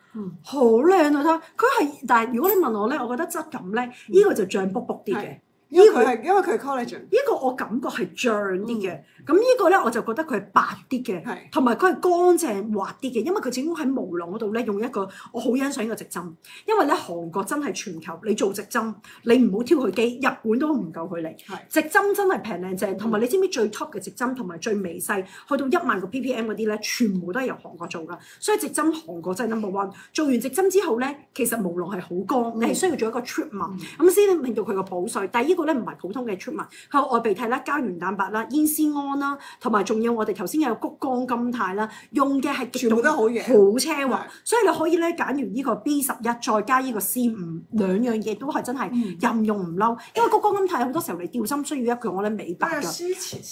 好靚啊！睇下佢係，但係如果你問我咧，我覺得質感咧，呢個就脹卜卜啲嘅。因為佢係 collagen。呢個我感覺係脹啲嘅，咁呢個咧我就覺得佢係白啲嘅係，同埋佢係乾淨滑啲嘅，因為佢整喺毛囊嗰度咧用一個我好欣賞呢個直針，因為咧韓國真係全球你做直針，你唔好挑佢機，日本都唔夠佢嚟。直針真係平靚正，同埋你知唔知最 top 嘅直針同埋最微細去到1萬個 ppm 嗰啲咧，全部都係由韓國做㗎，所以直針韓國真係 number one。做完直針之後咧，其實毛囊係好乾，你係需要做一個 treatment，咁先令到佢個補水。但係呢個咧唔係普通嘅 treatment，佢有外鼻涕啦、膠原蛋白啦、煙酰胺啦，同埋仲有我哋頭先有谷胱甘肽啦，用嘅係極度全部都好嘢好奢華，所以你可以咧揀完呢個 B11再加呢個 C5兩樣嘢都係真係任用唔嬲，因為谷胱甘肽好多時候你吊針需要一個我咧美白㗎，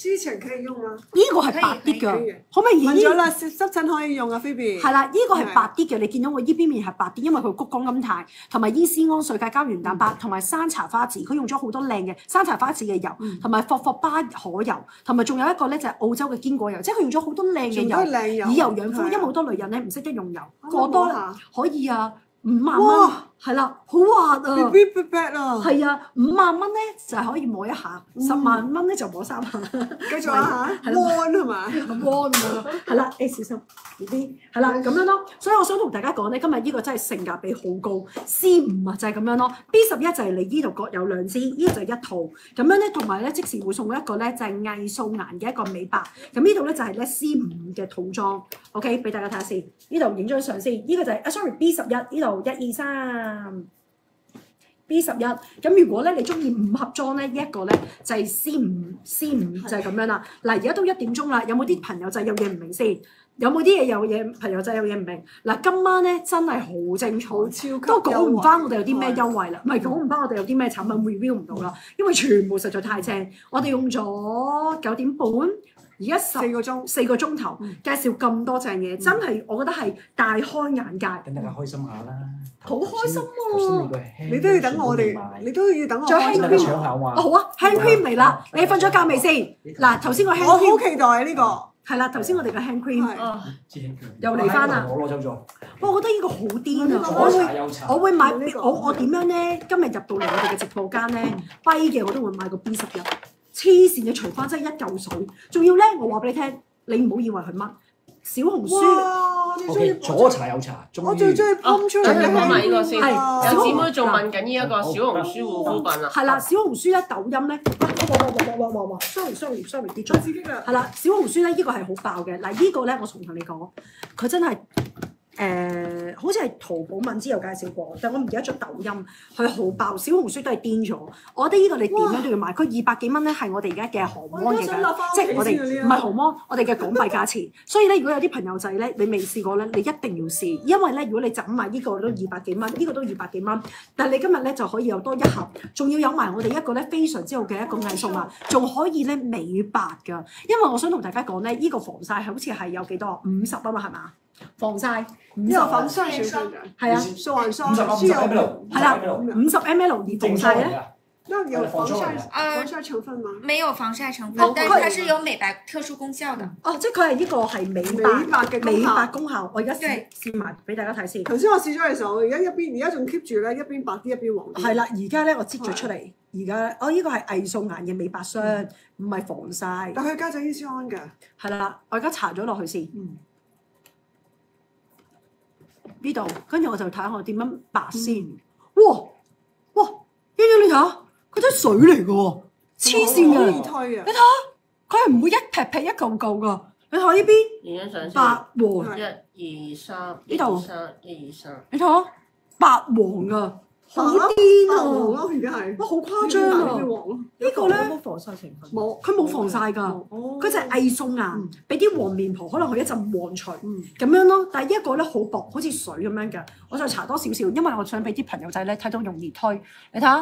之前可以用啊，呢個係白啲㗎可以，可唔可以問咗啦，濕疹可以用啊，Phoebe。係啦，呢個係白啲嘅，你見到我呢邊面係白啲，因為佢谷胱甘肽同埋煙酰胺、水解膠原蛋白同埋山茶花籽，佢用咗好多靚嘅山茶花籽嘅油，同埋霍霍巴可油，同埋仲有一個咧就係澳洲嘅堅果油，即係佢用咗好多靚嘅全部都係靚油以油養膚，係啊因為好多女人咧唔識得用油，啊過多摸下可以啊，5萬蚊哇係啦，好滑啊！ ，BB bad 啊，係啊，5萬蚊咧就係可以摸一下，10萬蚊咧就摸3下。繼續啊嚇，one 係嘛？咁樣咯，係啦，小心 BB，係啦，咁樣咯。所以我想同大家講咧，今日呢個真係性價比好高，C5啊就係咁樣咯，B11就係你呢度各有2支，呢個就係一套咁樣咧，同埋咧即時會送一個咧就係藝素顏嘅一個美白，咁呢度咧就係咧 C5嘅套裝 ，OK， 俾大家睇下先，呢度影張相先，呢個就係sorry B11，呢度1、2、3。B11，咁如果咧你中意5盒裝咧，呢一個咧就係 C5 就係咁樣啦。嗱，而家都1點鐘啦，有冇啲朋友仔有嘢唔明先？有冇啲嘢有嘢朋友仔有嘢唔明？嗱，今晚咧真係好精彩，超級都講唔翻我哋有啲咩優優惠啦，唔係講唔翻我哋有啲咩產品 review 唔到啦，因為全部實在太正。我哋用咗9點半。而家4個鐘4個鐘頭介紹咁多正嘢，真係我覺得係大開眼界，等大家開心下啦。好開心喎！頭先你都要等我哋，你都要等我仲有開大家心。搶下嘛。好啊，hand cream 嚟啦！你瞓咗覺未先？嗱，頭先個我 hand 好 cream 期待呢個，係啦，頭先我哋嘅 hand cream，係又嚟返啦我攞走咗。我覺得呢個好癲啊！左茶右茶。我會買呢個我點樣咧？今日入到嚟我哋嘅直播間咧，跛嘅我都會買個 B11，黐線嘅除翻真係一嚿水，仲要咧我話俾你聽，你唔好以為佢乜小紅書。哇！我最中 O.K. 意左茶右茶，終於我最中意噴出嚟最緊要講埋呢個先，係有姊妹仲問緊呢一個小紅書護膚品啊。係啦，小紅書咧、抖音咧，哇，sorry 跌咗。刺激啦！係啦，小紅書咧，呢個係好爆嘅。嗱，呢個咧，我重同你講，佢真係好似係淘寶敏之有介紹過，但我唔記得咗抖音，佢好爆。小紅書都係癲咗。我覺得呢個你點樣都要買，佢200幾蚊咧係我哋而家嘅韓芒嘅價，即係我哋唔係韓芒，我哋嘅港幣價錢。所以咧，如果有啲朋友仔咧，你未試過咧，你一定要試，因為咧，如果你就咁買呢個都200幾蚊，呢個都200幾蚊，但係你今日咧就可以有多一盒，仲要有埋我哋一個咧非常之好嘅一個藝術啊，仲可以咧美白㗎。因為我想同大家講咧，呢個防曬好似係有幾多50啊嘛，係嘛？防曬要防曬成分的，係啊，是晚上50是有 ml 係啦，50 ml 而防曬咧。那有防曬成分嗎？没有防晒成哦分，但是它是有美白特殊功效的。哦，即係佢係呢個係美美白白嘅功效美白功效。我而家試對試埋俾大家睇先。頭先我試咗嘅時候，而家仲 keep 住咧，一邊白啲一邊黃啲。係啦，而家咧我擠咗出嚟，而家我呢個係藝素顏嘅美白霜，唔係防曬。但佢加咗煙酰胺嘅，係啦，我而家搽咗落去先。呢度，跟住我就睇下我點樣白先。哇！欣欣你睇下，佢真係水嚟嘅喎，黐線好易嘅。推啊你！睇下，佢係唔會一劈劈一嚿嚿㗎。你睇下呢邊影張相先。白黃， 1、2、3，呢度1、2、3，1、2、3。你睇下白黃㗎，好癲啊！咯，而家係哇，好誇張啊！黃咯，呢個咧有冇防曬成分？冇佢冇防曬㗎，哦佢就係偽素顏，俾啲黃面婆可能佢一陣黃除嗯咁樣咯。但係呢一個咧好薄，好似水咁樣嘅，我就搽多少少，因為我想俾啲朋友仔咧睇到容易推。你睇下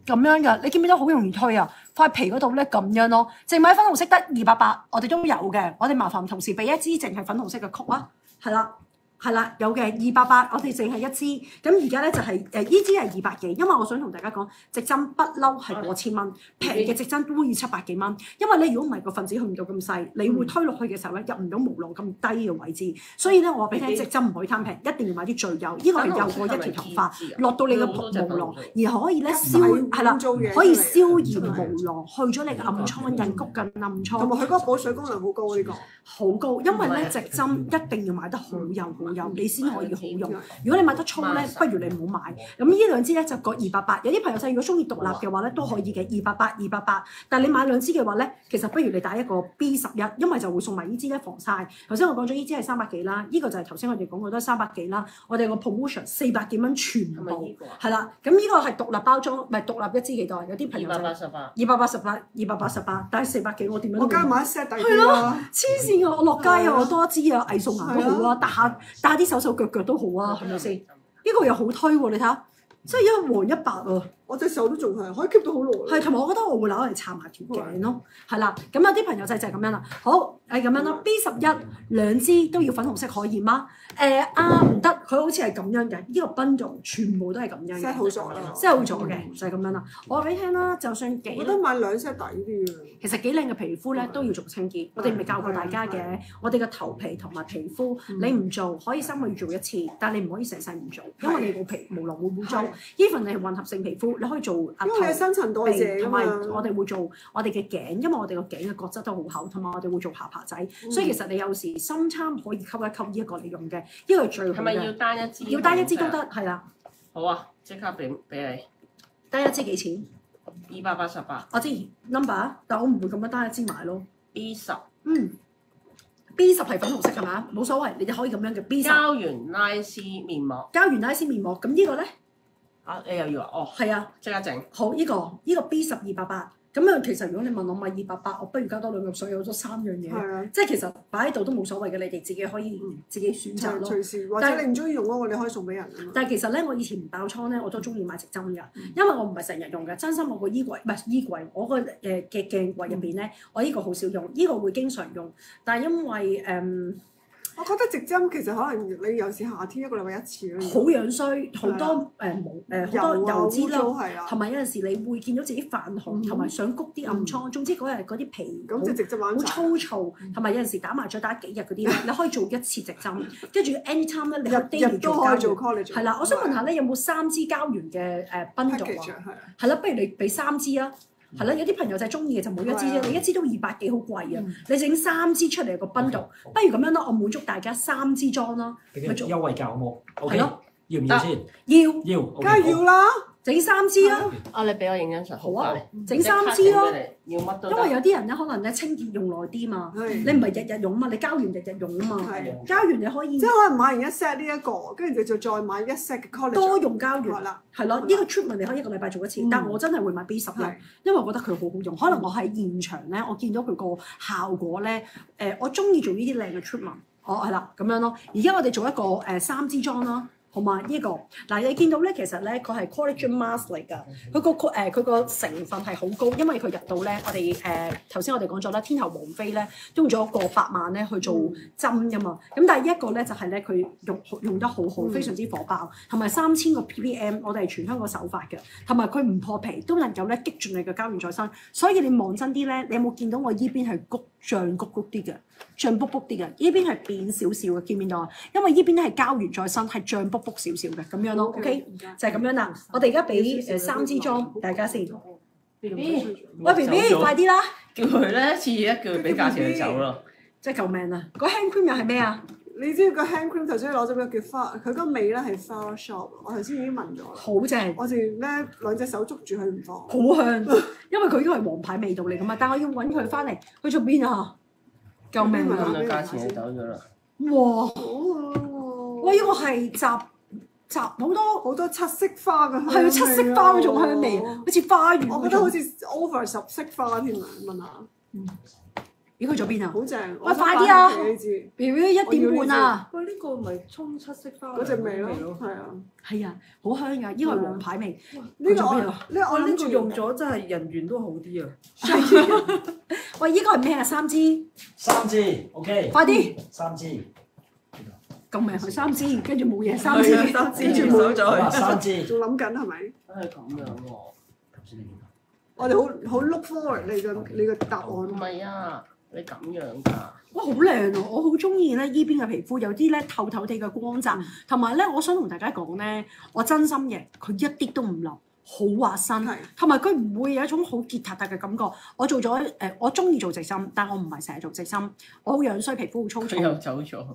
咁樣嘅，你見唔見到好容易推啊？塊皮嗰度咧咁樣咯，淨買粉紅色得280，我哋都有嘅。我哋麻煩同事俾一支淨係粉紅色嘅曲啊，係啦。係啦，有嘅280，我哋淨係一支。咁而家咧就係呢支係200幾，因為我想同大家講，直針不嬲係過千蚊，平嘅直針都要700幾蚊。因為咧，如果唔係個分子去唔到咁細，你會推落去嘅時候咧入唔到毛囊咁低嘅位置。所以咧，我話俾你聽，直針唔可以貪平，一定要買啲最幼。呢個係幼過一條頭髮，落到你嘅毛囊，而可以咧燒係啦，可以消炎毛囊，去咗你嘅暗瘡、印谷嘅暗瘡。同埋佢嗰個補水功能好高呢個。好高，因為咧直針一定要買得好幼好幼，你先可以好用。如果你買得粗咧，不如你唔好買。咁呢兩支咧就各280，有啲朋友仔如果中意獨立嘅話咧都可以嘅280。但係你買兩支嘅話咧，其實不如你打一個 B11，因為就會送埋呢支咧防曬。頭先我講咗呢支係300幾啦，呢個就係頭先我哋講過都係300幾啦。我哋有個 promotion 400幾蚊全部係啦。咁呢個係獨立包裝，唔係獨立一支幾多？有啲朋友仔288，但係400幾我點樣？我加埋一 set 抵係咯，啲啦。黐線啊！我落街啊，我多一支啊，偽素顏都好啊，打啲手腳都好啊，係咪先？呢個又好推喎，你睇下，即係一黃一白啊！我隻手都仲係可以 keep 到好耐。係，同埋我覺得我會攞嚟搽埋條頸咯，係啦。咁有啲朋友就係咁樣啦。好，係咁樣啦。B11兩支都要粉紅色可以嗎？唔得，佢好似係咁樣嘅。呢個 bundle 全部都係咁樣嘅 set 好咗啦，set 好咗嘅就係咁樣啦。我話俾你聽啦，就算幾我覺得買兩 set 抵啲啊。其實幾靚嘅皮膚咧都要做清潔，我哋咪教過大家嘅。我哋嘅頭皮同埋皮膚，你唔做可以3個月做一次，但係你唔可以成世唔做，因為你個皮毛囊會污糟。even 你係混合性皮膚，你可以做額頭、因為你新陳代謝同埋㗎嘛我哋會做我哋嘅頸，因為我哋個頸嘅角質都好厚，同埋我哋會做下巴仔，所以其實你有時深餐可以溝一溝呢一個你用嘅，呢個係最好係咪要嘅。單一支？要單一支都得，係啦，好啊，即刻俾你單一支幾錢？ 288我知 number，但我唔會咁樣單一支買咯。 B10 B10係粉紅色係嘛？冇所謂，你哋可以咁樣嘅 B10。膠原拉絲面膜膠原拉絲面膜，咁呢個咧？啊，你又要啊？哦，係啊，即刻整。好呢個 B10 288，咁啊其實如果你問我買288，我不如加多2嚿水，有咗3樣嘢，係啊即係其實擺喺度都冇所謂嘅，你哋自己可以自己選擇咯。隨時，或者你唔中意用嗰個，你可以送俾人啊嘛。但係其實咧，我以前唔爆瘡咧，我都中意買直針㗎，因為我唔係成日用嘅。真心我個衣櫃唔係衣櫃，我個嘅鏡櫃入邊咧，我呢個好少用，呢個會經常用。但係因為我覺得直針其實可能你有時夏天1個禮拜1次咯。好樣衰，好多好多油脂啦，係啊，同埋有陣時你會見到自己泛紅，同埋想谷啲暗瘡。總之嗰日嗰啲皮咁就直接玩好晒粗糙，同埋有陣時打麻雀打幾日嗰啲咧，你可以做一次直針，跟住 anytime 咧你可以 daily 日都可以做膠原。 collagen。係啦，我想問下咧，有冇3支膠原嘅bundle package 啊？係啊。係啦，不如你俾3支啊！係啦，有啲朋友就係中意嘅就冇一支啫，係啊你一支都200幾，好貴啊！你整3支出嚟個 bundle，不如咁樣咯，我滿足大家3支裝啦，俾佢優惠價好冇？OK，係咯要唔要先？要要，梗係要啦。整3支啊！啊，你俾我影張相。好啊快整3支咯。要乜都得。因為有啲人咧，可能咧清潔用耐啲嘛，係你唔係日日用嘛，你膠原日日用啊嘛，係膠原你可以即係可能買完一 set 呢一個，跟住就再買一 set 嘅 collagen。多用膠原係，啦，係咯，呢個 treatment 你可以1個禮拜做一次，但我真係會買 B11，係因為我覺得佢好好用。可能我喺現場咧，我見到佢個效果咧，我中意做呢啲靚嘅 treatment，係啦咁樣咯。而家我哋做一個3支裝啦。同埋呢個嗱，你見到咧，其實咧佢係 collagen mask 嚟㗎，佢個成分係好高，因為佢入到咧，我哋頭先我哋講咗啦，天后王妃咧都用咗過百萬咧去做針㗎嘛，咁但係一個咧就係咧佢用得好好，非常之火爆，同埋3000個 ppm， 我哋係全香港首發嘅，同埋佢唔破皮，都能夠咧激進你嘅膠原再生，所以你望真啲咧，你有冇見到我依邊係脹谷谷啲嘅，脹卜卜啲嘅，依邊係扁少少嘅，見唔見到啊？因為依邊咧係膠原再生，係脹卜卜少少嘅咁樣咯 ，OK，就係咁樣啦。我哋而家俾3支裝大家先。喂 B B， 快啲啦！叫佢咧，次一叫佢俾價錢佢走咯。真係救命啊！個 hand cream 又係咩啊？你知個 hand cream 頭先攞咗個叫花，佢個味咧係 flower shop，我頭先已經聞咗啦。好正，我哋咧兩隻手捉住佢唔放。好香，因為佢呢個係王牌味道嚟噶嘛。但我要揾佢翻嚟，去做邊啊？救命啊！咁就價錢就走咗啦。哇！哦，喂，呢個係集雜好多七色花嘅香味係啊，七色花嗰種香味，好似花園嗰種。我覺得好似 over 10色花添啊！問下，咦，去咗邊啊？好正！喂，快啲啊你知！B B 1點半啊！喂，呢個咪沖七色花嗰隻味咯，咯。係啊！係啊，好香㗎！呢個係黃牌味。呢個我我我呢個諗住用咗真係人緣都好啲啊！喂，呢個係咩啊？3支， 3支，OK，快啲！ 3支，救命佢3支，跟住冇嘢3支，係啊3支跟住轉手冇。咗3支，仲諗緊係咪？真係咁樣喎。頭先你見到我哋好 look forward 你個答案。唔係啊，你咁樣㗎。哇，好靚啊！我好中意咧依邊嘅皮膚有啲咧透透地嘅光澤，同埋咧我想同大家講咧，我真心嘅，佢一啲都唔流，好滑身係，同埋佢唔會有一種好結塔塔嘅感覺。我做咗我中意做直針，但我唔係成日做直針，我好樣衰，皮膚好粗佢又糙。走咗。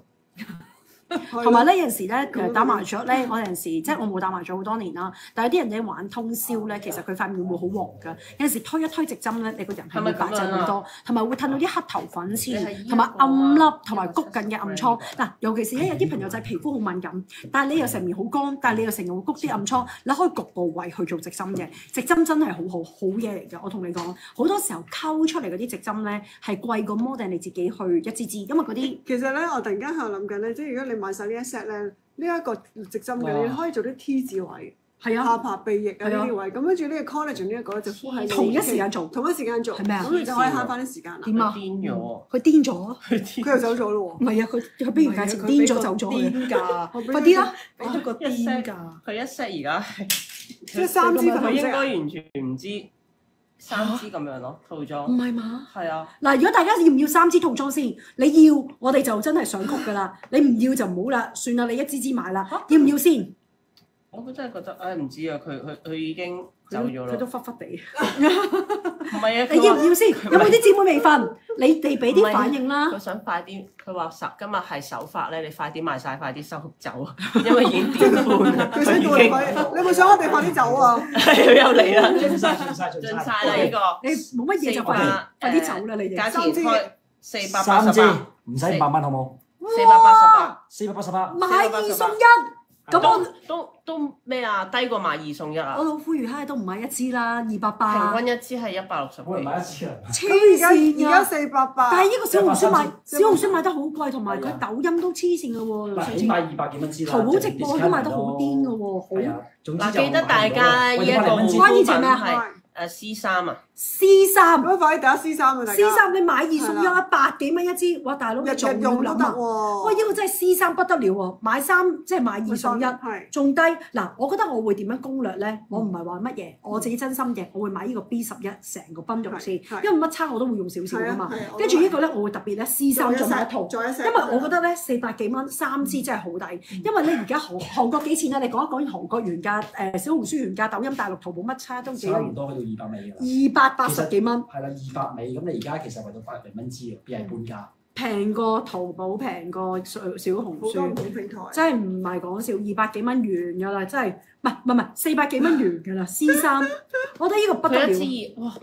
同埋咧有陣時咧打麻雀咧，我有陣時即係我冇打麻雀好多年啦，但係有啲人咧玩通宵咧，其實佢塊面會好黃㗎。有陣時推一推直針咧，你個人係會白淨好多，同埋會褪到啲黑頭粉刺，同埋暗粒同埋谷緊嘅暗瘡。嗱，尤其是咧有啲朋友仔皮膚好敏感，但係你又成面好乾，但係你又成日會谷啲暗瘡，你可以局部位去做直針嘅。直針真係好嘢嚟嘅，我同你講，好多時候溝出嚟嗰啲直針咧係貴過摩定你自己去一支支，因為嗰啲。其實咧，我突然間喺度諗緊咧，即係如果你買晒呢一 set 咧，呢一個直針嘅，哇你可以做啲 T 字位。係啊下巴、鼻翼啊呢係啊啲位，咁跟住呢個 collagen 呢一個咧就敷喺同一時間做同一時間做，係咩啊咁你就可以慳翻啲時間啦。點啊？癲咗。佢癲咗？佢又走咗咯唔係啊，佢俾完價錢癲咗走咗佢。癲價，快啲啦！俾咗個癲價。佢一 set 而家係，即係3支粉佢應該紅色啊。完全唔知3支咁樣咯，套裝。唔係嘛？係啊，嗱，如果大家要唔要3支套裝先？你要，我哋就真係上曲㗎啦。你唔要就唔好啦，算啦，你一支支買啦。要唔要先？我真係覺得，唔知啊，佢已經走咗佢都啦。忽忽地。唔係啊，你要唔要先？佢有冇啲姊妹未瞓？你哋俾啲反應啦。佢想快啲，佢話今日係首發咧，你快啲賣晒，快啲收走，因為已經點半啦，佢想佢已經叫我哋快，你有冇想我哋快啲走啊？係佢又嚟啦，盡晒盡晒啦呢個。你冇乜嘢就快啲走啦，你哋。價錢開488， 3支唔使500蚊好冇488， ？488，買2送1，咁我都咩啊？低過買2送1啊我！老夫魚蝦都唔買一支啦，288。平均一支係160我哋買一幾。支啊！黐而家線啊！ 488，但係呢個小紅書買130小紅書買得好貴，同埋佢抖音都黐線嘅喎。嗱，起碼200幾蚊支啦。淘寶直播都賣得好癲嘅喎，好係啊，總之嗱，就記得大家呢一個護關於膚品隻咩啊係C3啊， C3。咁快啲打 C3 啊！大家 C3 你買2送1啊，100幾蚊一支，哇大佬你日仲要日用都得諗啊！喎。喂，呢個真係 C3不得了喎，買3即係買2送1。係仲低嗱，我覺得我會點樣攻略咧？我唔係話乜嘢，我自己真心嘅，我會買呢個 B11成個 bundle 先，係因為乜叉我都會用少少噶嘛係啊係啊。跟住呢個咧，我會特別咧 C3 再買一套，再一 set，因為我覺得咧400幾蚊3支真係好抵，因為咧而家韓國幾錢啊？你講一講韓國原價小紅書原價、抖音大陸淘寶乜叉都幾多元？差唔多去到200尾㗎啦。 280幾蚊，係啦，200尾，咁你而家其實為到100零蚊支啊，邊係半價？平過淘寶，平過小紅好多唔書。同平台。真係唔係講笑，200幾蚊完㗎啦，真係唔係400幾蚊完㗎啦，C3，我覺得呢個不得佢了，一支哇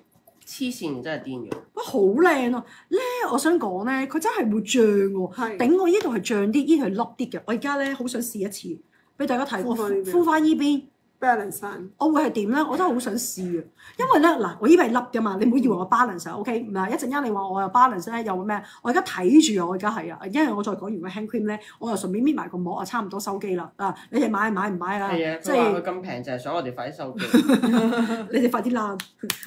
黐線真係癲咗。哇好靚啊！咧我想講咧，佢真係會脹喎，係頂我呢度係脹啲，呢度係凹啲嘅。我而家咧好想試一次，俾大家睇，我敷返呢邊敷翻呢邊。 balance 翻。我會係點咧？我真係好想試啊！因為咧嗱，我依邊係凹㗎嘛，你唔好以為我 balance 啊 ，OK？唔係一陣間你話我有 balance 咧，又會咩？我而家睇住我而家係啊，因為我再講完個 hand cream 咧，我又順便搣埋個膜啊，差唔多收機啦啊！你哋買唔買啊？係啊，即佢話佢係咁平就係想我哋快啲收機。你哋快啲啦，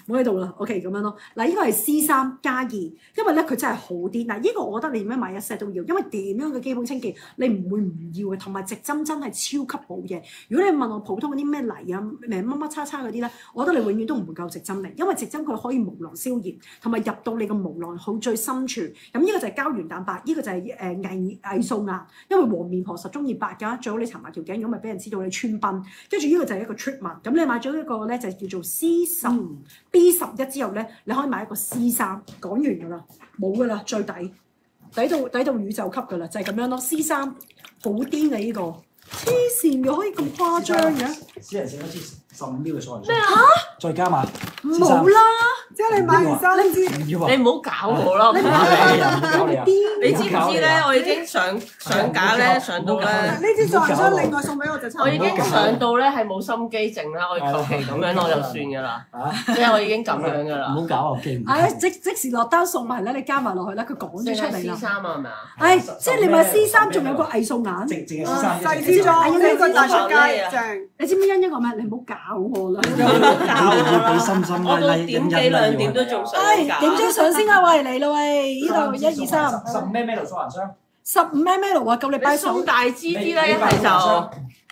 唔好喺度啦，OK 咁樣咯。嗱，呢個係 C3 加2，因為咧佢真係好啲。嗱，呢個我覺得你點樣買一 set 都要，因為點樣嘅基本清潔你唔會唔要嘅，同埋直針真係超級好嘢。如果你問我普通嗰啲咩泥啊、乜乜叉叉嗰啲咧，我覺得你永遠都唔會夠直針嚟，因為直針佢可以無囊消炎，同埋入到你個毛囊好最深處。咁呢個就係膠原蛋白，呢個就係偽素顏。因為黃面婆實中意白㗎，最好你搽埋條頸，咁咪俾人知道你穿崩。跟住呢個就係一個 treatment。咁你買咗一個咧就叫做 C10、B11之後咧，你可以買一個 C3。講完㗎啦，冇㗎啦，最抵到宇宙級㗎啦，就係咁樣咯。C3好癲嘅呢個。黐線嘅可以咁誇張嘅？私人剩咗支15秒嘅數人箱，再加埋冇啦，即係你買完3支，唔要啊！你唔好搞我啦，唔搞你啊！你知唔知咧？我已經上架咧，上到咧，呢支數人箱另外送俾我就差唔多。我已經上到咧係冇心機整啦，我求其咁樣我就算㗎啦，即係我已經咁樣㗎啦。唔好搞啊！記唔唉，即時落單送埋咧，你加埋落去啦，佢講咗出嚟 C 啦。衫啊，係咪啊？唉，即係你買 C3仲有個藝術眼，淨係先細支裝呢個大出街正。你知唔知因一個咩？你唔好搞我啦！要俾心心我到點幾2點都仲想唉，搞。點張相先啊？喂，嚟啦喂，呢度1、2、3， 15咩數人箱， 15 ml 啊，夠你擺手你送。大支啲咧，一係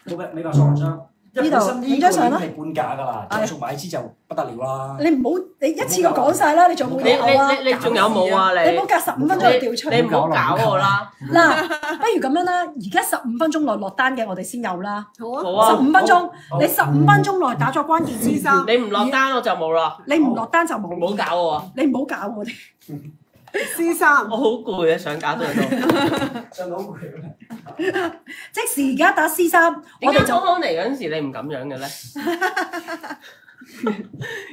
就美白數人箱。呢度影張相啦係半價㗎啦，再送埋一支就不得了啦。你唔好，你一次過講晒啦，你仲有冇你嘢啊？你仲有冇啊？你唔好隔15分鐘就調出嚟。你唔好搞我啦！嗱，不如咁樣啦，而家15分鐘內落單嘅，我哋先有啦。好啊，好啊， 15分鐘，好你15分鐘內打咗關鍵字3你唔落單我就冇啦，你唔落單就冇。唔好搞我啊！你唔好搞我哋。 C3，我好攰啊，上架到度。上到攰即時而家打 C3，我哋就點解康康嚟嗰陣時你唔咁樣嘅咧？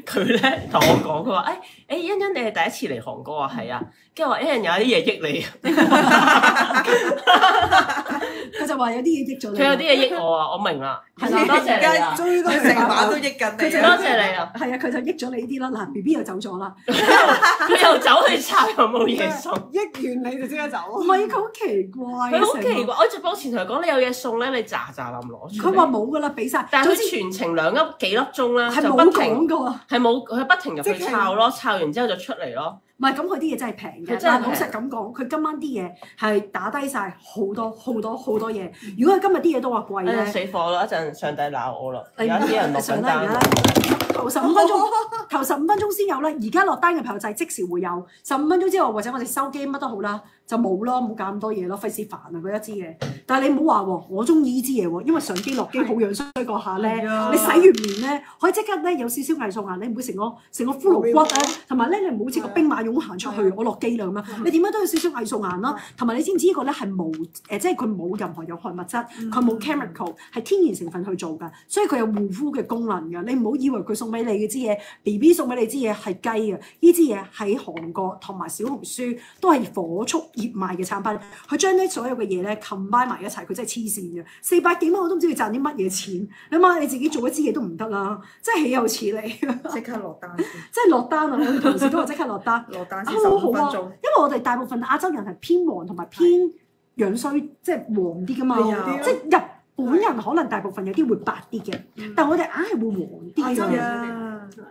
佢咧同我講，佢話誒欣欣你係第一次嚟韓國啊？係啊，跟住話欣欣有啲嘢益你，佢就話有啲嘢益咗你。佢有啲嘢益我啊，我明啦，係啦多謝你啊，終於都成晚都益緊你。多謝你啊！係啊，佢就益咗你啲啦。嗱，B B 又走咗啦。佢又走去查有冇嘢送，益完你就即刻走。唔係，佢好奇怪。佢好奇怪。我前同佢講你有嘢送咧，你喳喳冧攞出嚟。佢話冇㗎啦，俾晒。但係總之佢全程2粒幾粒鐘啦，係冇就不停講過。係冇，佢不停入去抄咯，抄完之後就出嚟咯。唔係，咁佢啲嘢真係平嘅。佢真係平但係老實咁講，佢今晚啲嘢係打低晒好多好多好多嘢。如果佢今日啲嘢都話貴咧，死火啦！一陣上帝鬧我啦，而你家啲人落緊單。頭15分鐘，頭15分鐘先有啦。而家落單嘅朋友就係即時會有，15分鐘之後或者我哋收機乜都好啦，就冇咯，冇搞咁多嘢咯，費事煩啊嗰一支嘢。但係你唔好話喎，我中意呢支嘢喎，因為上機落機好樣衰嗰下咧，你洗完面咧可以即刻咧有少少藝術顏，你唔會成個骷髏骨啊，同埋咧你唔好似個兵馬俑行出去，我落機啦咁樣，你點樣都有少少藝術顏啦。同埋你知唔知呢個咧係無即係佢冇任何有害物質，佢冇 chemical，係天然成分去做㗎，所以佢有護膚嘅功能㗎。你唔好以為佢送俾你嘅支嘢 ，BB 送俾你支嘢係雞啊！呢支嘢喺韓國同埋小紅書都係火速熱賣嘅產品。佢將呢所有嘅嘢咧 combine 埋一齊，佢真係黐線嘅。400幾蚊我都唔知佢賺啲乜嘢錢。你諗下你自己做一支嘢都唔得啦，真係豈有此理！即刻落單，即係落單啊！我哋同事都話即刻落單。落單先好15好啊，分鐘。因為我哋大部分亞洲人係偏黃同埋偏樣衰，即係黃啲噶嘛。係啊即係日本人可能大部分有啲會白啲嘅，但係我哋硬係會黃啲嘅。啊！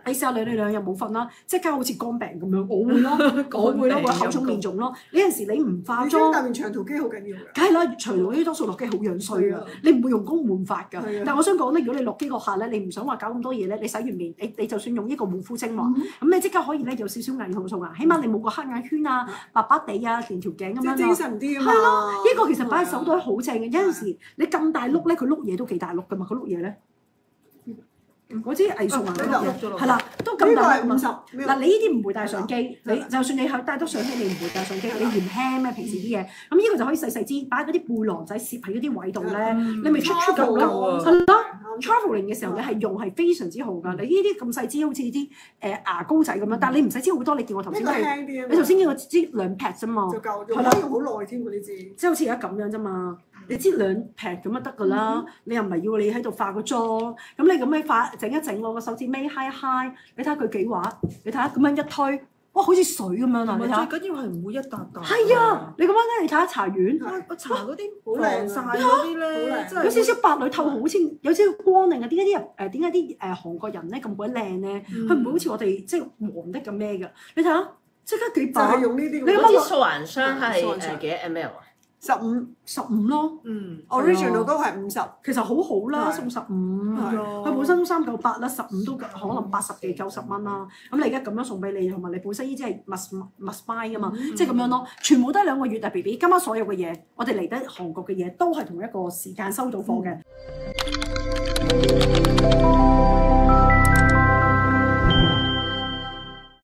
你試下你兩日冇瞓啦，即刻好似乾病咁樣，我會咯，我會咯，會口腫面腫咯。有陣時你唔化你將妝，大面長途機好緊要㗎。梗係啦，除咗呢啲多數落機好樣衰㗎，你唔會用公換法㗎係啊。但係我想講咧，如果你落機嗰下咧，你唔想話搞咁多嘢咧，你洗完面，你就算用一個護膚精華，咁你即刻可以咧有少少銀紅素啊，起碼你冇個黑眼圈啊、白白地啊、連條頸咁即係樣咯。精神啲啊嘛。係咯，呢個其實擺喺手袋好正嘅。有陣時你咁大碌咧，佢碌嘢都幾大碌㗎嘛，佢碌嘢咧。嗰支藝術顏呢碌度嘢係啦，都呢個係咁大碌嘛。 50。嗱，你呢啲唔會帶相機，你就算你帶得相機，你唔會帶相機，你嫌輕咩？平時啲嘢，咁呢個就可以細細支，擺喺嗰啲背囊仔，攝喺嗰啲位度咧，你咪出咁咯，係咯。Traveling 嘅時候你係用係非常之好㗎，你呢啲咁細支好似啲牙膏仔咁樣，但係你唔使支好多，你見我頭呢個先係，輕啲啊嘛。你頭先見我支2劈啫嘛，就夠，係啦用可以用好耐添喎呢支。即係好似而家咁樣啫嘛。你支2劈咁就得㗎啦，你又唔係要你喺度化個妝，咁你咁樣化整一整我個手指尾揩一揩，你睇下佢幾滑，你睇下咁樣一推，哇好似水咁樣啊！同你睇下埋，最緊要係唔會一笪笪。係啊，你咁樣咧，你睇下茶丸，我搽嗰啲好靚防曬嗰啲咧，好靚真係有少少白裏透紅，好似有少少光亮嘅。點解啲韓國人咧咁鬼靚咧？佢唔會好似我哋即係黃得咁咩㗎？你睇下，即刻幾白就係，用呢啲。你嗰支素顏霜係幾多 ml 啊？ 15咯。嗯， original 嗰個係50。其實好好啦，係送15，係佢本身都398啦，15都可能80幾90蚊啦。咁你而家咁樣送俾你，同埋你本身呢啲係 must buy 噶嘛，即係咁樣咯。全部都係2個月啊 ，BB。今晚所有嘅嘢，我哋嚟得韓國嘅嘢都係同一個時間收到貨嘅。